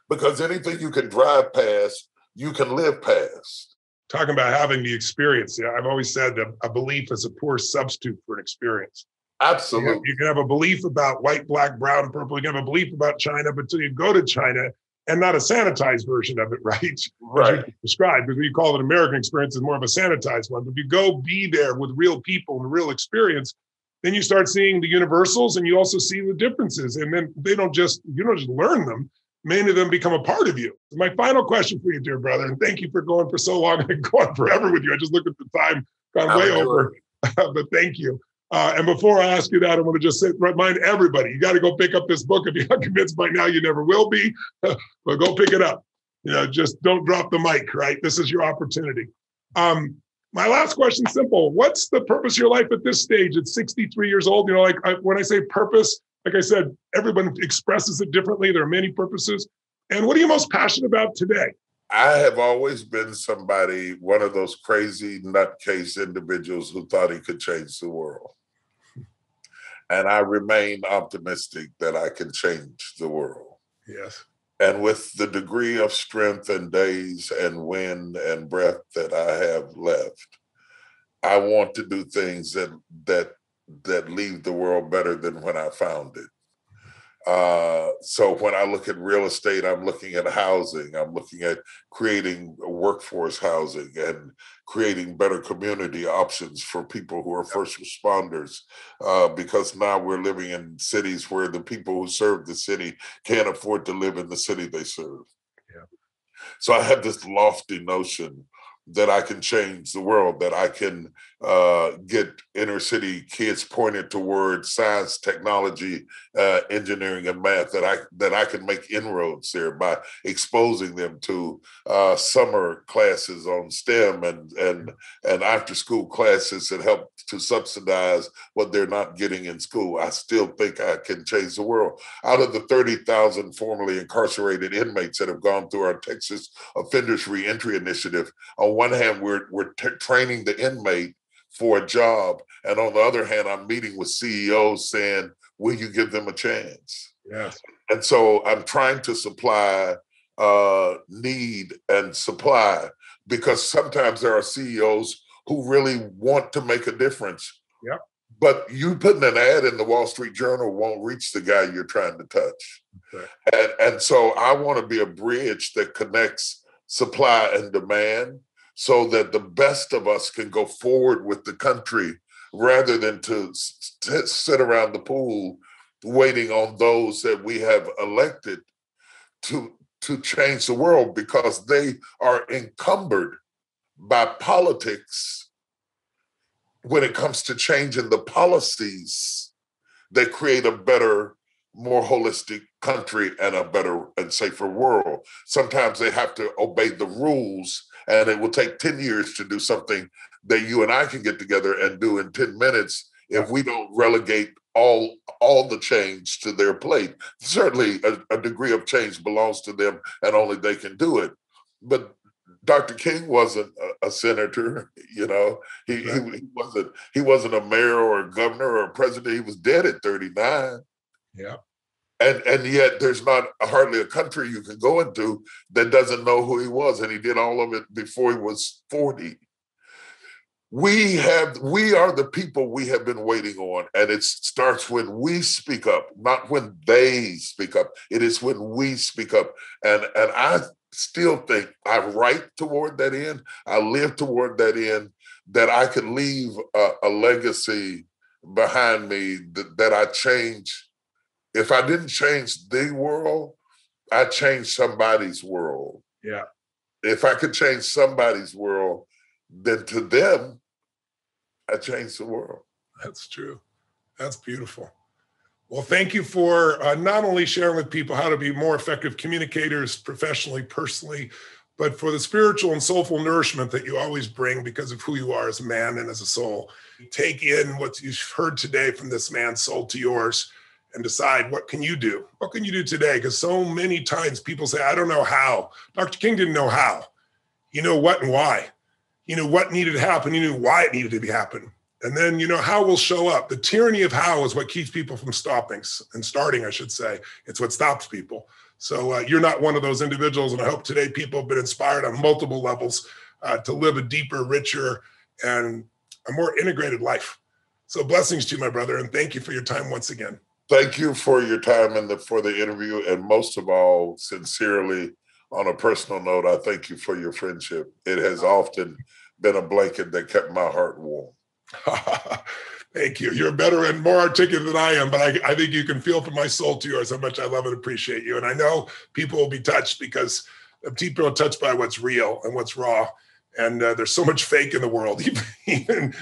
Because anything you can drive past, you can live past. Talking about having the experience. Yeah, I've always said that a belief is a poor substitute for an experience. Absolutely. You can have a belief about white, black, brown, purple. You can have a belief about China, but until you go to China, and not a sanitized version of it, right? Right. As you described, because you call it an American experience, is more of a sanitized one. But if you go be there with real people and real experience, then you start seeing the universals and you also see the differences. And then you don't just learn them. Many of them become a part of you. My final question for you, dear brother, and thank you for going for so long and going forever with you. I just looked at the time, gone way over, but thank you. And before I ask you that, I want to just remind everybody, you got to go pick up this book. If you're not convinced by now, you never will be, but go pick it up. Just don't drop the mic, right? This is your opportunity. My last question, simple. What's the purpose of your life at this stage? At 63 years old, when I say purpose, like I said, everyone expresses it differently. There are many purposes. And what are you most passionate about today? I have always been one of those crazy nutcase individuals who thought he could change the world. And I remain optimistic that I can change the world. Yes. And with the degree of strength and days and wind and breath that I have left, I want to do things that leave the world better than when I found it. So when I look at real estate, I'm looking at housing. I'm looking at creating workforce housing and creating better community options for people who are first responders, because now we're living in cities where the people who serve the city can't afford to live in the city they serve. Yeah. So I have this lofty notion that I can change the world, that I can get inner city kids pointed towards science, technology, engineering, and math, that I can make inroads there by exposing them to summer classes on STEM and after school classes that help to subsidize what they're not getting in school. I still think I can change the world. Out of the 30,000 formerly incarcerated inmates that have gone through our Texas Offenders Reentry Initiative, on one hand, we're training the inmate for a job, and on the other hand, I'm meeting with CEOs saying, will you give them a chance? Yes. And so I'm trying to supply need and supply, because sometimes there are CEOs who really want to make a difference. Yep. But you putting an ad in the Wall Street Journal won't reach the guy you're trying to touch. Okay. And so I want to be a bridge that connects supply and demand, so that the best of us can go forward with the country, rather than to sit around the pool waiting on those that we have elected to change the world, because they are encumbered by politics when it comes to changing the policies that create a better, more holistic country and a better and safer world. Sometimes they have to obey the rules, and it will take 10 years to do something that you and I can get together and do in 10 minutes if we don't relegate all the change to their plate. Certainly a degree of change belongs to them and only they can do it. But Dr. King wasn't a senator, you know. He wasn't a mayor or a governor or a president. He was dead at 39. Yeah. And yet there's not hardly a country you can go into that doesn't know who he was. And he did all of it before he was 40. We are the people we have been waiting on. And it starts when we speak up, not when they speak up. It is when we speak up. And I still think I write toward that end. I live toward that end, that I could leave a legacy behind me that I change. If I didn't change the world, I changed somebody's world. Yeah. If I could change somebody's world, then to them, I changed the world. That's true. That's beautiful. Well, thank you for not only sharing with people how to be more effective communicators professionally, personally, but for the spiritual and soulful nourishment that you always bring because of who you are as a man and as a soul. Take in what you've heard today from this man's soul to yours and decide, what can you do? What can you do today? Because so many times people say, I don't know how. Dr. King didn't know how. You know what and why. You know what needed to happen. You knew why it needed to happen. And then, you know, how will show up. The tyranny of how is what keeps people from starting, I should say. It's what stops people. So you're not one of those individuals. And I hope today people have been inspired on multiple levels to live a deeper, richer, and a more integrated life. So blessings to you, my brother. And thank you for your time once again. Thank you for your time and for the interview. And most of all, sincerely, on a personal note, I thank you for your friendship. It has often been a blanket that kept my heart warm. Thank you. You're better and more articulate than I am, but I think you can feel from my soul to yours how much I love and appreciate you. And I know people will be touched because people are touched by what's real and what's raw. And there's so much fake in the world. Even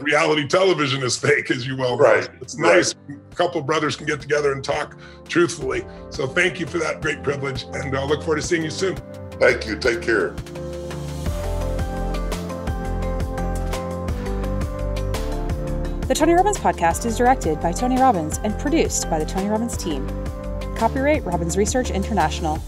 reality television is fake, as you well know. Right. It's nice. Right. A couple of brothers can get together and talk truthfully. So thank you for that great privilege. And I look forward to seeing you soon. Thank you. Take care. The Tony Robbins Podcast is directed by Tony Robbins and produced by the Tony Robbins team. Copyright Robbins Research International.